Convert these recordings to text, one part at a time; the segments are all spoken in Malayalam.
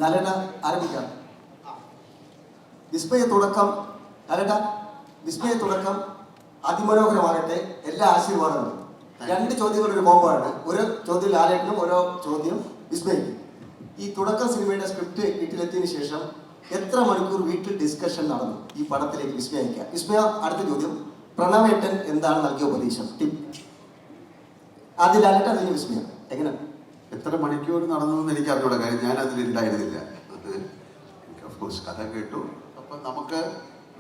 ലാലേട്ട ആരംഭിക്കാം. വിസ്മയ തുടക്കം ലാലേട്ട, വിസ്മയ തുടക്കം അതിമനോഹരമാകട്ടെ. എല്ലാ ആശീർവാദങ്ങളും. 2 ചോദ്യങ്ങളൊരു കോമ്പോ ആണ്. ഒരു ചോദ്യം ലാലേട്ടനും, ഓരോ ചോദ്യം വിസ്മയിക്കും. ഈ തുടക്കം സിനിമയുടെ സ്ക്രിപ്റ്റ് വീട്ടിലെത്തിയതിനു ശേഷം എത്ര മണിക്കൂർ വീട്ടിൽ ഡിസ്കഷൻ നടന്നു ഈ പടത്തിലേക്ക് വിസ്മയിക്കുക? വിസ്മയ, അടുത്ത ചോദ്യം. പ്രണവേട്ടൻ എന്താണ് നൽകിയ ഉപദേശം, ടിപ്പ്? ആദ്യം ലാലേട്ട, അതിന് വിസ്മയ. എങ്ങനെ എത്ര മണിക്കൂർ നടന്നു എന്ന് എനിക്ക് അറിഞ്ഞൂടാ, കാര്യം ഞാൻ അതിലുണ്ടായിരുന്നില്ല. എനിക്ക് ഓഫ്കോഴ്സ് കഥ കേട്ടു. അപ്പം നമുക്ക്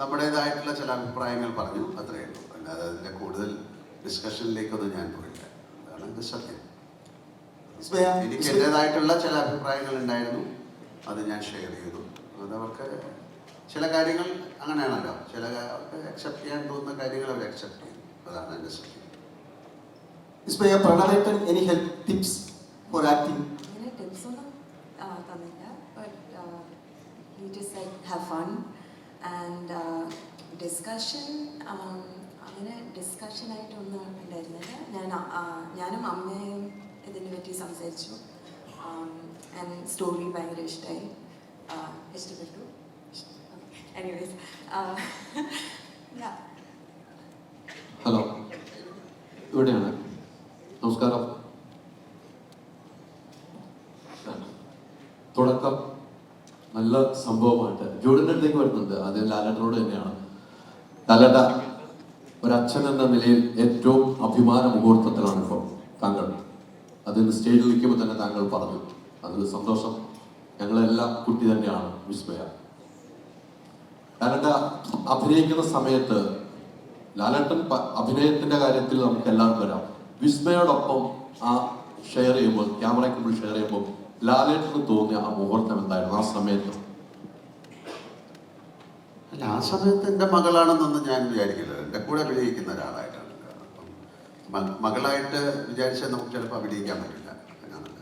നമ്മുടേതായിട്ടുള്ള ചില അഭിപ്രായങ്ങൾ പറഞ്ഞു, അത്രയേ ഉള്ളൂ. അല്ലാതെ അതിൻ്റെ കൂടുതൽ ഡിസ്കഷനിലേക്കൊന്നും ഞാൻ പോയില്ല. അതാണ് ഇത് സത്യം. എനിക്ക് എൻ്റേതായിട്ടുള്ള ചില അഭിപ്രായങ്ങൾ ഉണ്ടായിരുന്നു, അത് ഞാൻ ഷെയർ ചെയ്തു. അതവർക്ക് ചില കാര്യങ്ങൾ അങ്ങനെയാണല്ലോ, ചില അക്സെപ്റ്റ് ചെയ്യാൻ തോന്നുന്ന കാര്യങ്ങൾ അവർ അക്സെപ്റ്റ് ചെയ്തു. അതാണ് എൻ്റെ സത്യം. പ്രണവേട്ടൻ any help tips for acting? അങ്ങനെ ടിപ്സ് ഒന്നും തന്നില്ല, but he just like have fun and discussion. അങ്ങനെ ഡിസ്കഷനായിട്ടൊന്നും ഉണ്ടായിരുന്നില്ല. ഞാനും അമ്മയും ഇതിനെ പറ്റി സംസാരിച്ചു. ആൻഡ് സ്റ്റോറി ഭയങ്കര ഇഷ്ടമായി, ഇഷ്ടപ്പെട്ടു. എനിവേസ്, ഹലോ, ഇവിടെയാണ്. നമസ്കാരം. തുടക്കം നല്ല സംഭവമായിട്ട് ജോഡിൻ്റെ അടുത്തേക്ക് വരുന്നുണ്ട്. അത് ലാലേട്ടനോട് തന്നെയാണ്. ലാലേട്ട, ഒരച്ഛൻ എന്ന നിലയിൽ ഏറ്റവും അഭിമാന മുഹൂർത്തത്തിലാണ് ഇപ്പോൾ താങ്കൾ. അതിന് സ്റ്റേജിൽ നിൽക്കുമ്പോൾ തന്നെ താങ്കൾ പറഞ്ഞു, അതിൽ സന്തോഷം. ഞങ്ങളെല്ലാം കുട്ടി തന്നെയാണ് വിസ്മയ. ലാലേട്ട അഭിനയിക്കുന്ന സമയത്ത്, ലാലേട്ടൻ അഭിനയത്തിന്റെ കാര്യത്തിൽ നമുക്ക് എല്ലാവർക്കും വരാം. വിസ്മയോടൊപ്പം ആ ഷെയർ ചെയ്യുമ്പോൾ, ക്യാമറയ്ക്ക് മുമ്പിൽ ഷെയർ ചെയ്യുമ്പോൾ ലാലേട്ടന് തോന്നിയ ആ മുഹൂർത്തം എന്തായിരുന്നു ആ സമയത്ത്? അല്ല, ആ സമയത്ത് എൻ്റെ മകളാണെന്നൊന്നും ഞാൻ വിചാരിക്കില്ല. എൻ്റെ കൂടെ അഭിനയിക്കുന്ന ഒരാളായിട്ടാണ്. അപ്പം മകളായിട്ട് വിചാരിച്ചാൽ നമുക്ക് ചിലപ്പോൾ അഭിനയിക്കാൻ പറ്റില്ല. അങ്ങനെയല്ല,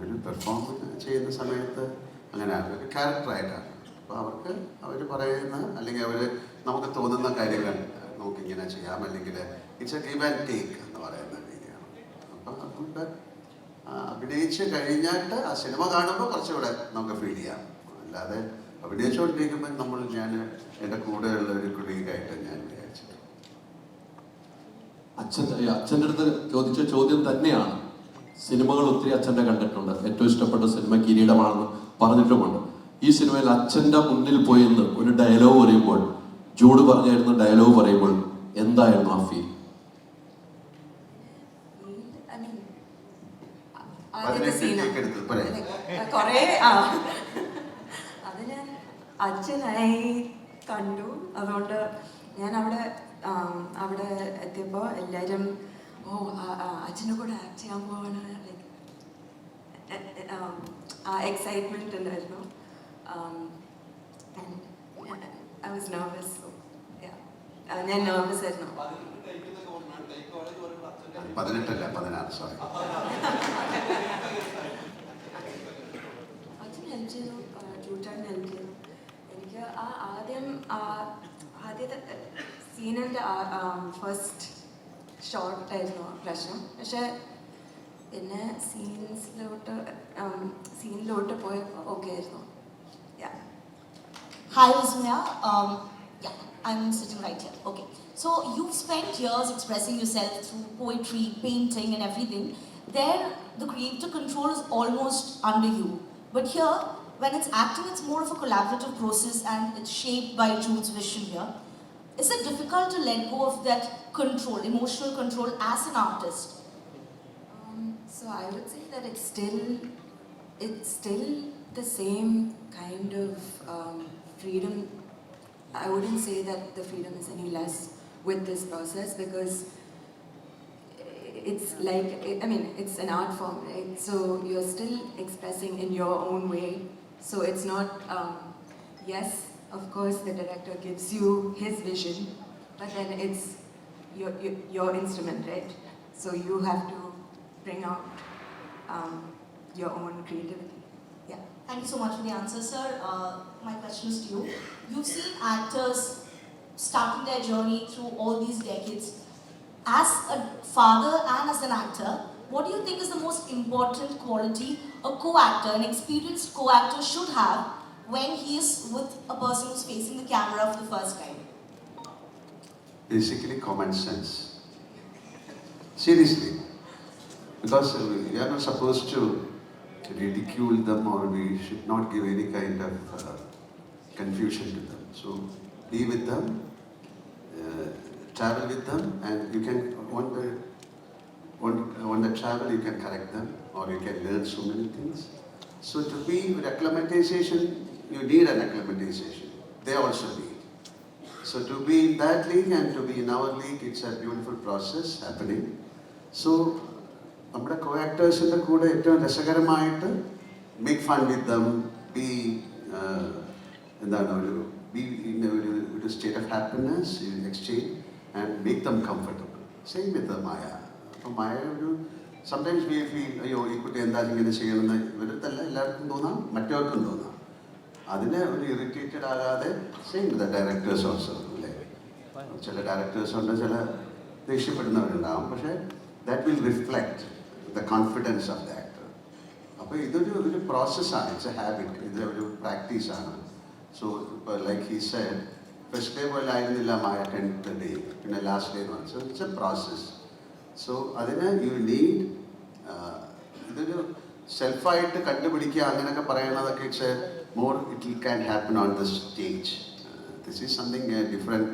ഒരു പെർഫോം ചെയ്യുന്ന സമയത്ത് അങ്ങനെയാണ്, ഒരു ക്യാരക്ടറായിട്ടാണ്. അപ്പോൾ അവർക്ക് അവർ പറയുന്ന, അല്ലെങ്കിൽ അവർ നമുക്ക് തോന്നുന്ന കാര്യങ്ങൾ നമുക്കിങ്ങനെ ചെയ്യാം, അല്ലെങ്കിൽ it's A give and take എന്ന് പറയുന്ന രീതിയാണ്. അപ്പം അതുകൊണ്ട് അഭിനയിച്ച് കഴിഞ്ഞിട്ട് ആ സിനിമ കാണുമ്പോൾ കുറച്ചുകൂടെ നമുക്ക് ഫീൽ ചെയ്യാം. അല്ലാതെ അഭിനയിച്ചുകൊണ്ടിരിക്കുമ്പോൾ ഞാൻ എൻ്റെ കൂടെയുള്ള ഒരു കൊളീഗായിട്ട് ഞാൻ വിചാരിച്ചത്. അച്ഛൻ്റെ അടുത്ത് ചോദിച്ച ചോദ്യം തന്നെയാണ്. സിനിമകൾ ഒത്തിരി അച്ഛൻ്റെ കണ്ടിട്ടുണ്ട്. ഏറ്റവും ഇഷ്ടപ്പെട്ട സിനിമ കിരീടമാണെന്ന് പറഞ്ഞിട്ടുമുണ്ട്. ഈ സിനിമയിൽ അച്ഛൻ്റെ മുന്നിൽ പോയെന്ന് ഒരു ഡയലോഗ് പറയുമ്പോൾ, ജൂഡ് പറഞ്ഞായിരുന്ന ഡയലോഗ് പറയുമ്പോൾ എന്തായിരുന്നു ആ ഫീൽ? അത് ഞാൻ അച്ഛനായി കണ്ടു. അതുകൊണ്ട് ഞാൻ അവിടെ എത്തിയപ്പോൾ എല്ലാവരും അച്ഛൻ്റെ കൂടെ ആക്ട് ചെയ്യാൻ പോവാണ്, ലൈക്ക് ആ എക്സൈറ്റ്മെൻറ്റ് ഉണ്ടായിരുന്നു. I was nervous. So, yeah. ഞാൻ nervous ആയിരുന്നു. 18 അല്ല 16, സോറി. അച്ഛൻ ഹെൽപ്പ് ചെയ്തു, ചൂട്ടാൻ ഹെൽപ്പ് ചെയ്തു. എനിക്ക് ആദ്യത്തെ സീനിൻ്റെ ഫസ്റ്റ് ഷോട്ടായിരുന്നു പ്രശ്നം. പക്ഷെ പിന്നെ സീനിലോട്ട് പോയപ്പോൾ ഓക്കെ ആയിരുന്നു. Hi, Vismaya. Yeah, I'm sitting right here. Okay. So you've spent years expressing yourself through poetry, painting, and everything. There, the creative control is almost under you. But here, when it's acting, it's more of a collaborative process, and it's shaped by Jude's vision here. Is it difficult to let go of that control, emotional control, as an artist? So I would say that it's still the same kind of freedom. I wouldn't say that the freedom is any less with this process, because it's like, it's an art form, right? So you're still expressing in your own way. So it's not, yes, of course the director gives you his vision, but then it's your instrument, right? So you have to bring out your own creativity. Yeah. Thank you so much for the answer, sir. My question is to you. You've seen actors starting their journey through all these decades. As a father and as an actor, what do you think is the most important quality a co-actor, an experienced co-actor should have when he is with a person who's facing the camera for the first time? Basically common sense. Seriously. Because we are not supposed to ridicule them, or we should not give any kind of confusion to them. So be with them, travel with them, and you can, on the travel you can correct them, or you can learn so many things. So to be with acclimatization, you need an acclimatization. They also need. So to be in that league and to be in our league, it's a beautiful process happening. So നമ്മുടെ കോ-ആക്ടേഴ്സിൻ്റെ കൂടെ ഏറ്റവും രസകരമായിട്ട് make fun with them, be എന്താണ് ഒരു state of happiness exchange and make them comfortable. Same with Maya. അപ്പം മായ ഒരു സംടൈംസ് വി ഫീൽ അയ്യോ ഈ കുട്ടി എന്താ ഇങ്ങനെ ചെയ്യണമെന്ന് ഇവരത്തല്ല എല്ലാവർക്കും തോന്നാം, മറ്റവർക്കും തോന്നാം. അതിനെ ഒരു ഇറിറ്റേറ്റഡ് ആകാതെ സെയിം വിത്ത് ഡയറക്ടേഴ്സ് ഓൾസോ അല്ലേ. ചില ഡയറക്ടേഴ്സ് ഉണ്ട്, ചില ദേഷ്യപ്പെടുന്നവരുണ്ടാവും, പക്ഷേ that will reflect the confidence of the actor. അപ്പോൾ ഇതൊരു പ്രോസസ്സാണ്, ഇറ്റ്സ് എ ഹാബിറ്റ്, ഇതൊരു പ്രാക്ടീസാണ്. So like he said, first day പോലെ ആയിരുന്നില്ല മായ 10th ഡേ, പിന്നെ ലാസ്റ്റ് ഡേ എന്ന് പറഞ്ഞു. So it's a process. So അതിന് യു നീഡ് ഇതൊരു സെൽഫായിട്ട് കണ്ടുപിടിക്കുക അങ്ങനെയൊക്കെ പറയണതൊക്കെ it's a more it can happen on the stage. This is something different.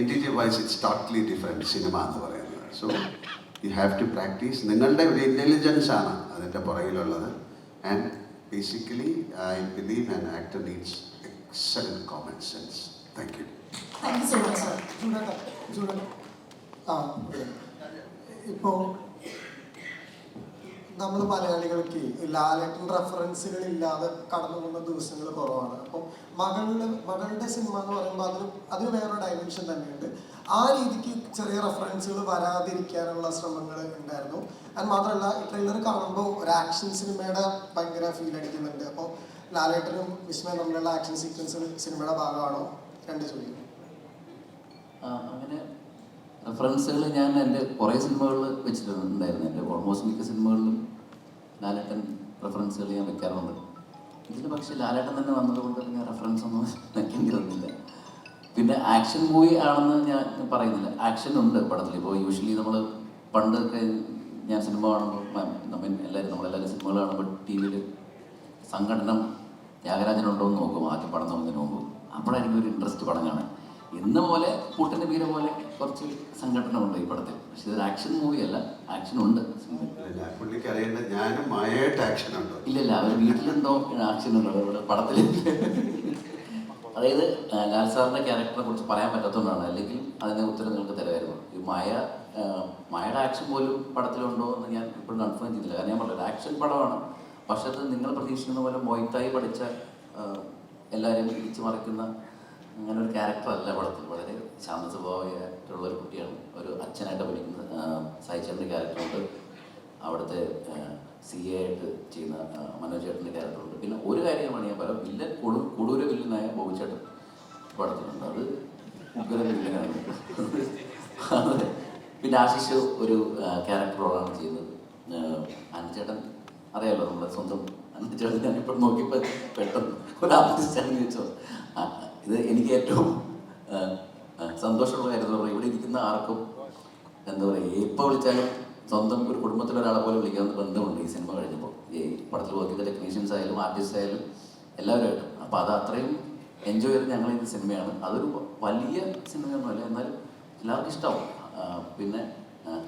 Entity wise it's totally different cinema എന്ന് പറയുന്നത്. So you have to practice. നിങ്ങളുടെ ഒരു ഇൻ്റലിജൻസ് ആണ് അതിൻ്റെ പുറകിലുള്ളത്. And basically I believe an actor needs excellent common sense. Thank you. Thank you so much, sir. ഇപ്പോൾ നമ്മൾ മലയാളികൾക്ക് ലാലേട്ടൻ റെഫറൻസുകൾ ഇല്ലാതെ കടന്നു പോകുന്ന ദിവസങ്ങൾ കുറവാണ്. അപ്പം മകളുടെ സിനിമ എന്ന് പറയുമ്പോൾ അതിന് വേറൊരു ഡയമെൻഷൻ തന്നെയുണ്ട്. ആ രീതിക്ക് ചെറിയ റെഫറൻസുകൾ വരാതിരിക്കാനുള്ള ശ്രമങ്ങൾ ഉണ്ടായിരുന്നു. ആൻഡ് മാത്രമല്ല, ട്രെയിലർ കാണുമ്പോൾ ഒരു ആക്ഷൻ സിനിമയുടെ ഭയങ്കര ഫീൽ അടിക്കുന്നുണ്ട്. അപ്പോൾ ലാലേട്ടനും വിസ്മയും തമ്മിലുള്ള ആക്ഷൻ സീക്വൻസ് സിനിമയുടെ ഭാഗമാണോ? രണ്ട് ചോദ്യം. അങ്ങനെ റെഫറൻസുകൾ ഞാൻ എൻ്റെ കുറേ സിനിമകളിൽ വെച്ചിട്ടുണ്ടായിരുന്നു. എൻ്റെ ഓൾമോസ്റ്റ് മിക്ക സിനിമകളിലും ലാലേട്ടൻ റെഫറൻസുകൾ ഞാൻ വെക്കാറുണ്ട്. ഇതിൽ പക്ഷേ ലാലേട്ടൻ തന്നെ വന്നതുകൊണ്ട് ഞാൻ റെഫറൻസ് ഒന്നും വെക്കേണ്ടി വന്നില്ല. പിന്നെ ആക്ഷൻ മൂവി ആണെന്ന് ഞാൻ പറയുന്നില്ല, ആക്ഷൻ ഉണ്ട് പടത്തിൽ. ഇപ്പോൾ യൂഷ്വലി നമ്മൾ പണ്ടൊക്കെ ഞാൻ സിനിമ കാണുമ്പോൾ നമ്മളെല്ലാവരും സിനിമകൾ കാണുമ്പോൾ ടി വിയിൽ സംഘടനം ത്യാഗരാജനുണ്ടോ എന്ന് നോക്കും ആദ്യം പടം നോക്കുന്നതിന് മുമ്പ്. അപ്പോഴായിരിക്കും ഒരു ഇൻട്രസ്റ്റ് പടം കാണാൻ. എന്ന പോലെ കൂട്ടൻ്റെ വീര പോലെ കുറച്ച് സംഘടന ഉണ്ട് ഈ പടത്തിൽ. പക്ഷെ ഇതൊരു ആക്ഷൻ മൂവി അല്ല, ആക്ഷൻ ഉണ്ട് സിനിമയിൽ. പുള്ളിക്ക് അറിയേണ്ട ഞാനും മായയായിട്ട് ആക്ഷൻ ഉണ്ടോ? ഇല്ലല്ല, അവർ വീട്ടിലുണ്ടോ ആക്ഷൻ ഉണ്ടോ ഇവിടെ പടത്തിൽ. അതായത് ലാൽ സാറിൻ്റെ ക്യാരക്ടറിനെ കുറിച്ച് പറയാൻ പറ്റാത്തതുകൊണ്ടാണ്, അല്ലെങ്കിൽ അതിൻ്റെ ഉത്തരം നിങ്ങൾക്ക് തരുമായിരുന്നു. ഈ മായയുടെ ആക്ഷൻ പോലും പടത്തിലുണ്ടോ എന്ന് ഞാൻ ഇപ്പോഴും കൺഫേം ചെയ്തില്ല. കാരണം ഞാൻ പറഞ്ഞത് ആക്ഷൻ പടമാണ്, പക്ഷെ അത് നിങ്ങൾ പ്രതീക്ഷിക്കുന്ന പോലെ മൊയ്ത്തായി പഠിച്ച എല്ലാവരെയും ഇടിച്ചു മറിക്കുന്ന അങ്ങനെ ഒരു ക്യാരക്ടറല്ല പടത്തിൽ. വളരെ ശാന്ത സ്വഭാവമായിട്ടുള്ളൊരു കുട്ടിയാണ്. ഒരു അച്ഛനായിട്ട് പഠിക്കുന്ന സായിച്ചേട്ടൻ്റെ ക്യാരക്ടറുണ്ട്, അവിടുത്തെ CA ആയിട്ട് ചെയ്യുന്ന മനോജ് ചേട്ടൻ്റെ ക്യാരക്ടറുണ്ട്. പിന്നെ ഒരു കാര്യമാണ് ഞാൻ പറയാം, വില്ലൻ കൊടൂര വില്ലനായ ബോബി ചേട്ടൻ പടത്തിലുണ്ട്. അത് ഉഗ്ര വില്ലനാണ്. പിന്നെ ആശിഷ് ഒരു ക്യാരക്ടർ റോളാണ് ചെയ്യുന്നത്. അനിച്ചേട്ടൻ അറിയാമല്ലോ, നമ്മുടെ സ്വന്തം അനിച്ചേട്ടൻ. ഞാനിപ്പോൾ നോക്കിയപ്പോൾ പെട്ടെന്ന് ഒരു ആർട്ടിസ്റ്റാണെന്ന് ചോദിച്ചോ. ഇത് എനിക്ക് ഏറ്റവും സന്തോഷമുള്ള കാര്യം എന്ന് പറഞ്ഞാൽ, ഇവിടെ ഇരിക്കുന്ന ആർക്കും എന്താ പറയുക, എപ്പോൾ വിളിച്ചാലും സ്വന്തം ഒരു കുടുംബത്തിലൊരാളെ പോലെ വിളിക്കാവുന്ന ബന്ധമുണ്ട് ഈ സിനിമ കഴിഞ്ഞപ്പോൾ. ഈ പടത്തിൽ വർക്ക് ചെയ്ത ടെക്നീഷ്യൻസ് ആയാലും ആർട്ടിസ്റ്റ് ആയാലും എല്ലാവരുമായിട്ടും. അപ്പോൾ അത് അത്രയും എൻജോയ് ചെയ്ത് ഞങ്ങൾ ഈ സിനിമയാണ്. അതൊരു വലിയ സിനിമയൊന്നുമല്ല, എന്നാലും എല്ലാവർക്കും ഇഷ്ടമാവും. പിന്നെ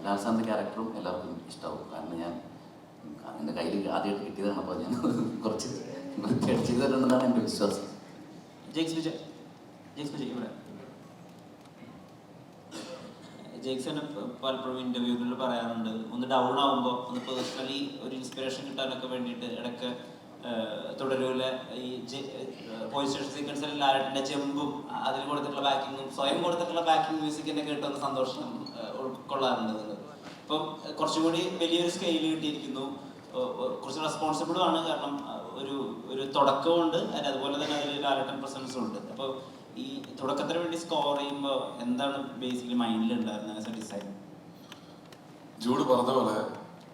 ലാൽ സാറിൻ്റെ ക്യാരക്ടറും എല്ലാവർക്കും ഇഷ്ടമാവും. കാരണം ഞാൻ എൻ്റെ കയ്യിൽ ആദ്യമായിട്ട് കിട്ടിയതാണ്. അപ്പോൾ ഞാൻ കുറച്ച് വൃത്തിയായിട്ട് ചെയ്തിട്ടുണ്ടെന്നാണ് എൻ്റെ വിശ്വാസം. ജെയ്ക്സൺ പലപ്പോഴും ഇന്റർവ്യൂകളിൽ പറയാറുണ്ട്, ഒന്ന് ഡൗൺ ആകുമ്പോൾ ഒന്ന് പേഴ്സണലി ഒരു ഇൻസ്പിറേഷൻ കിട്ടാനൊക്കെ വേണ്ടിയിട്ട് ഇടയ്ക്ക് തുടരൂലെ ഈ പോലീസ് സ്റ്റേഷൻ സീക്വൻസിൽ ലാലേട്ടൻ്റെ ജമ്പും അതിൽ കൊടുത്തിട്ടുള്ള ബാക്കിങ്ങും സ്വയം കൊടുത്തിട്ടുള്ള ബാക്കിംഗ് മ്യൂസിക്കിൻ്റെ കേട്ടൊന്ന് സന്തോഷം ഉൾക്കൊള്ളാറുണ്ട്. ഇപ്പം കുറച്ചും കൂടി വലിയൊരു സ്കെയിൽ കിട്ടിയിരിക്കുന്നു, കുറച്ച് റെസ്പോൺസിബിളും ആണ്. കാരണം ഒരു തുടക്കമുണ്ട്, അതുപോലെ തന്നെ അതിൽ ലാലേട്ടൻ പ്രസൻസും ഉണ്ട്. അപ്പോൾ ഈ തുടക്കത്തിന് വേണ്ടി സ്കോർ ചെയ്യുമ്പോൾ എന്താണ് ബേസിക്കലി മൈൻഡിൽ ഉണ്ടായിരുന്നത് ആസ് എ ഡിസൈൻ? ജൂഡ് പറഞ്ഞ പോലെ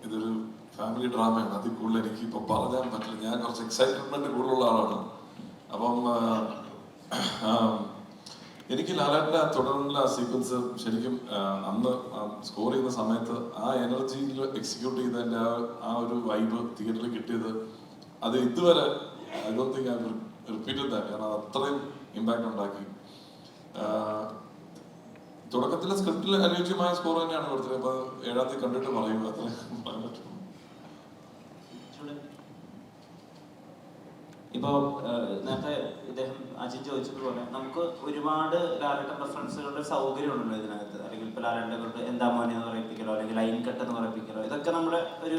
ഇതൊരു ഫാമിലി ഡ്രാമയാണ്. അതിൽ കൂടുതൽ എനിക്ക് ഇപ്പൊ പറഞ്ഞാൽ പറ്റില്ല. ഞാൻ കുറച്ച് എക്സൈറ്റ്മെന്റ് കൂടുതലുള്ള ആളാണ്. അപ്പം എനിക്ക് ലാലേട്ടൻ്റെ തുടർന്നുള്ള സീക്വൻസ് ശരിക്കും അന്ന് സ്കോർ ചെയ്യുന്ന സമയത്ത് ആ എനർജിയിൽ എക്സിക്യൂട്ട് ചെയ്തതിൻ്റെ ആ ഒരു വൈബ് തിയേറ്ററിൽ കിട്ടിയത് അത് ഇതുവരെ I don't think I repeated that. കാരണം അത് അത്രയും ഇമ്പാക്ട് ഉണ്ടാക്കി. തുടക്കത്തിലെ സ്ക്രിപ്റ്റിൽ അനുയോജ്യമായ സ്കോർ തന്നെയാണ് കൊടുത്തത്. അപ്പൊ 7-ാം തീയതി കണ്ടിട്ട് പറയും അത്ര പറയാൻ പറ്റും. ഇപ്പോൾ നേരത്തെ ഇദ്ദേഹം അജിൻ ചോദിച്ചതുപോലെ നമുക്ക് ഒരുപാട് ലാലേട്ടൻ റെഫറൻസുകളുടെ സൗകര്യം ഉണ്ടല്ലോ ഇതിനകത്ത്. അല്ലെങ്കിൽ ഇപ്പോൾ ലാലേട്ടനെ കൊണ്ട് എന്താ മോനെ എന്ന് പറയിപ്പിക്കലോ അല്ലെങ്കിൽ ലൈൻ കട്ട് എന്ന് പറയിപ്പിക്കലോ, ഇതൊക്കെ നമ്മുടെ ഒരു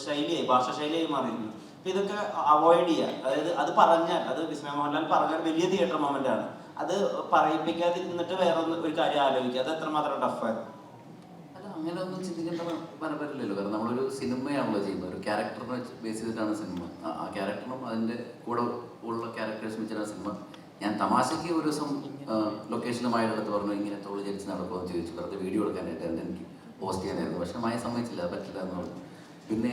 ശൈലിയായി, ഭാഷാ ശൈലിയായി മാറിയിരുന്നു. അപ്പോൾ ഇതൊക്കെ അവോയ്ഡ് ചെയ്യുക. അതായത് അത് പറഞ്ഞാൽ, അത് വിസ്മയ മോഹൻലാൽ പറഞ്ഞാൽ വലിയ തിയേറ്റർ മൊമെന്റ് ആണ്. അത് പറയിപ്പിക്കാതിരുന്നിട്ട് വേറെ ഒരു കാര്യം ആലോചിക്കുക, അത് എത്രമാത്രം ടഫായിരുന്നു. അല്ല, അങ്ങനെ ഒന്നും ചിന്തിക്കേണ്ട പറ്റില്ലല്ലോ. കാരണം നമ്മളൊരു സിനിമയാണല്ലോ ചെയ്യുന്നത്. ഒരു ക്യാരക്ടറിനെ ബേസ് ചെയ്തിട്ടാണ് സിനിമ. ആ ക്യാരക്ടറിനും അതിൻ്റെ കൂടെ ഉള്ള ക്യാരക്ടേഴ്സ് വെച്ചിട്ടാണ് സിനിമ. ഞാൻ തമാശയ്ക്ക് ഒരു ദിവസം ലൊക്കേഷനുമായിട്ട് അടുത്ത് പറഞ്ഞു ഇങ്ങനെ തോള് ജനിച്ച് നടക്കുമെന്ന് ചോദിച്ചു. വെറുതെ വീഡിയോ എടുക്കാനായിട്ട് എനിക്ക് പോസ്റ്റ് ചെയ്യാനായിരുന്നു. പക്ഷെ മായ സമ്മതിച്ചില്ല, പറ്റില്ല എന്ന് പറഞ്ഞു. പിന്നെ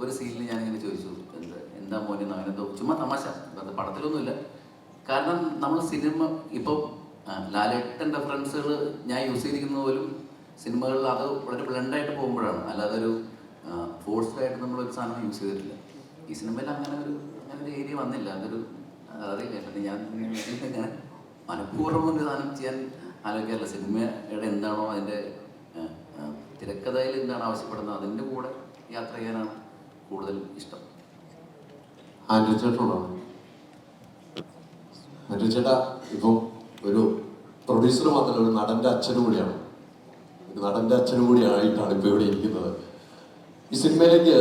ഒരു സീനിൽ ഞാനിങ്ങനെ ചോദിച്ചു എന്താ മോനെ അങ്ങനെന്തോ ചുമ്മാ തമാശ, അത് പടത്തിലൊന്നുമില്ല. കാരണം നമ്മൾ സിനിമ ഇപ്പോൾ ലാലേട്ടൻ റെഫറൻസുകൾ ഞാൻ യൂസ് ചെയ്തിരിക്കുന്നത് പോലും സിനിമകളിൽ അത് വളരെ ബ്ലണ്ടായിട്ട് പോകുമ്പോഴാണ്. അല്ലാതെ ഒരു ഫോഴ്സ്ഡായിട്ട് നമ്മളൊരു സാധനം യൂസ് ചെയ്തിട്ടില്ല. ഈ സിനിമയിൽ അങ്ങനെ ഒരു ഏരിയ വന്നില്ല. അതൊരു അറിയില്ല. ഞാൻ മനഃപൂർവ്വം ഒരു സാധനം ചെയ്യാൻ ആലോചിക്കാറില്ല. സിനിമയുടെ എന്താണോ അതിൻ്റെ തിരക്കഥയിൽ എന്താണ് ആവശ്യപ്പെടുന്നത് അതിൻ്റെ കൂടെ യാത്ര ചെയ്യാനാണ് കൂടുതൽ ഇഷ്ടം. ആൻഡ്രൂ ചേട്ടാ ഇപ്പോൾ ഒരു പ്രൊഡ്യൂസർ മാത്രമല്ല, ഒരു നടൻ്റെ അച്ഛനും കൂടിയാണ്. ഒരു നടൻ്റെ അച്ഛനും കൂടിയായിട്ടാണ് ഇപ്പോൾ ഇവിടെ ഇരിക്കുന്നത്. ഈ സിനിമയിലേക്ക്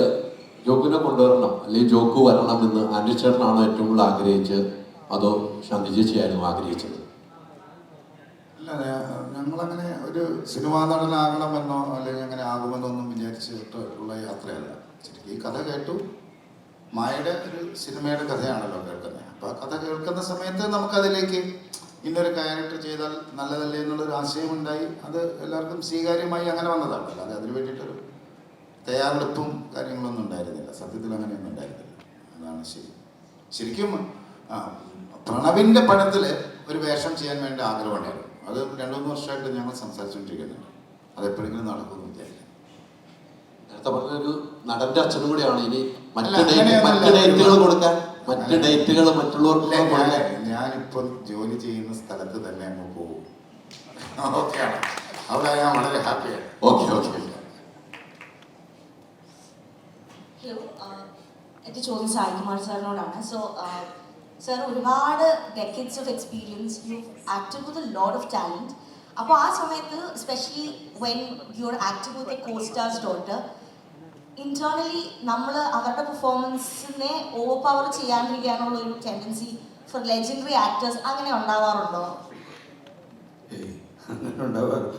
ജോക്കിനെ കൊണ്ടുവരണം അല്ലെങ്കിൽ ജോക്ക് വരണം എന്ന് ആൻഡ്രൂ ചേട്ടനാണോ ഏറ്റവും കൂടുതൽ ആഗ്രഹിച്ചത്, അതോ ശാന്തി ചേച്ചിയായിരുന്നു ആഗ്രഹിച്ചത്? അല്ല, ഞങ്ങളങ്ങനെ ഒരു സിനിമാ നടനാകണമെന്നോ അല്ലെങ്കിൽ അങ്ങനെ ആകുമെന്നോ ഒന്നും വിചാരിച്ചിട്ട് ഉള്ള യാത്രയല്ല. ശരിക്കും ഈ കഥ കേട്ടു. മായയുടെ ഒരു സിനിമയുടെ കഥയാണല്ലോ കേൾക്കുന്നത്. അപ്പോൾ ആ കഥ കേൾക്കുന്ന സമയത്ത് നമുക്കതിലേക്ക് ഇന്നൊരു ക്യാരക്ടർ ചെയ്താൽ നല്ലതല്ലേ എന്നുള്ളൊരു ആശയമുണ്ടായി. അത് എല്ലാവർക്കും സ്വീകാര്യമായി അങ്ങനെ വന്നതാണ്. അല്ലാതെ അതിന് വേണ്ടിയിട്ടൊരു തയ്യാറെടുപ്പും കാര്യങ്ങളൊന്നും ഉണ്ടായിരുന്നില്ല. സത്യത്തിൽ അങ്ങനെയൊന്നും ഉണ്ടായിരുന്നില്ല. അതാണ് ശരിക്കും പ്രണവിൻ്റെ പടത്തിൽ ഒരു വേഷം ചെയ്യാൻ വേണ്ടി ആഗ്രഹമുണ്ടായിരുന്നു. അത് 2-3 വർഷമായിട്ട് ഞങ്ങൾ സംസാരിച്ചുകൊണ്ടിരിക്കുന്നുണ്ട്. അതെപ്പോഴെങ്കിലും നടക്കുമെന്ന് വിചാരിക്കും. നേരത്തെ പറഞ്ഞൊരു നടന്റെ അച്ഛനും കൂടിയാണ്. ഇനി മറ്റ് ഡേറ്റുകൾ കൊടുക്കാൻ, മറ്റ് ഡേറ്റുകൾ മറ്റുള്ളവർക്ക് ഞാനിപ്പോൾ ജോലി ചെയ്യുന്ന സ്ഥലത്ത് തന്നെ അങ്ങ് പോകും. ഓക്കെയാണ്, അവിടെ ഞാൻ വളരെ ഹാപ്പിയാണ്. ഓക്കെ. ഹലോ, എൻ്റെ ചോദ്യം സായികുമാർ സാറിനോടാണ്. സോ സാർ, ഒരുപാട് decades of experience, you acted with a lot of talent. അപ്പോൾ ആ സമയത്ത് especially when you are acting with a co-stars daughter, internally നമ്മൾ അവരുടെ പെർഫോമൻസിനെ ഓവർ പവർ ചെയ്യാണ്ടിരിക്കാനുള്ള ഒരു ടെൻഡൻസി ഫോർ ലെജൻഡറി ആക്ടേഴ്സ് അങ്ങനെ ഉണ്ടാവാറുണ്ടോ? അങ്ങനെ ഉണ്ടാവാറില്ല.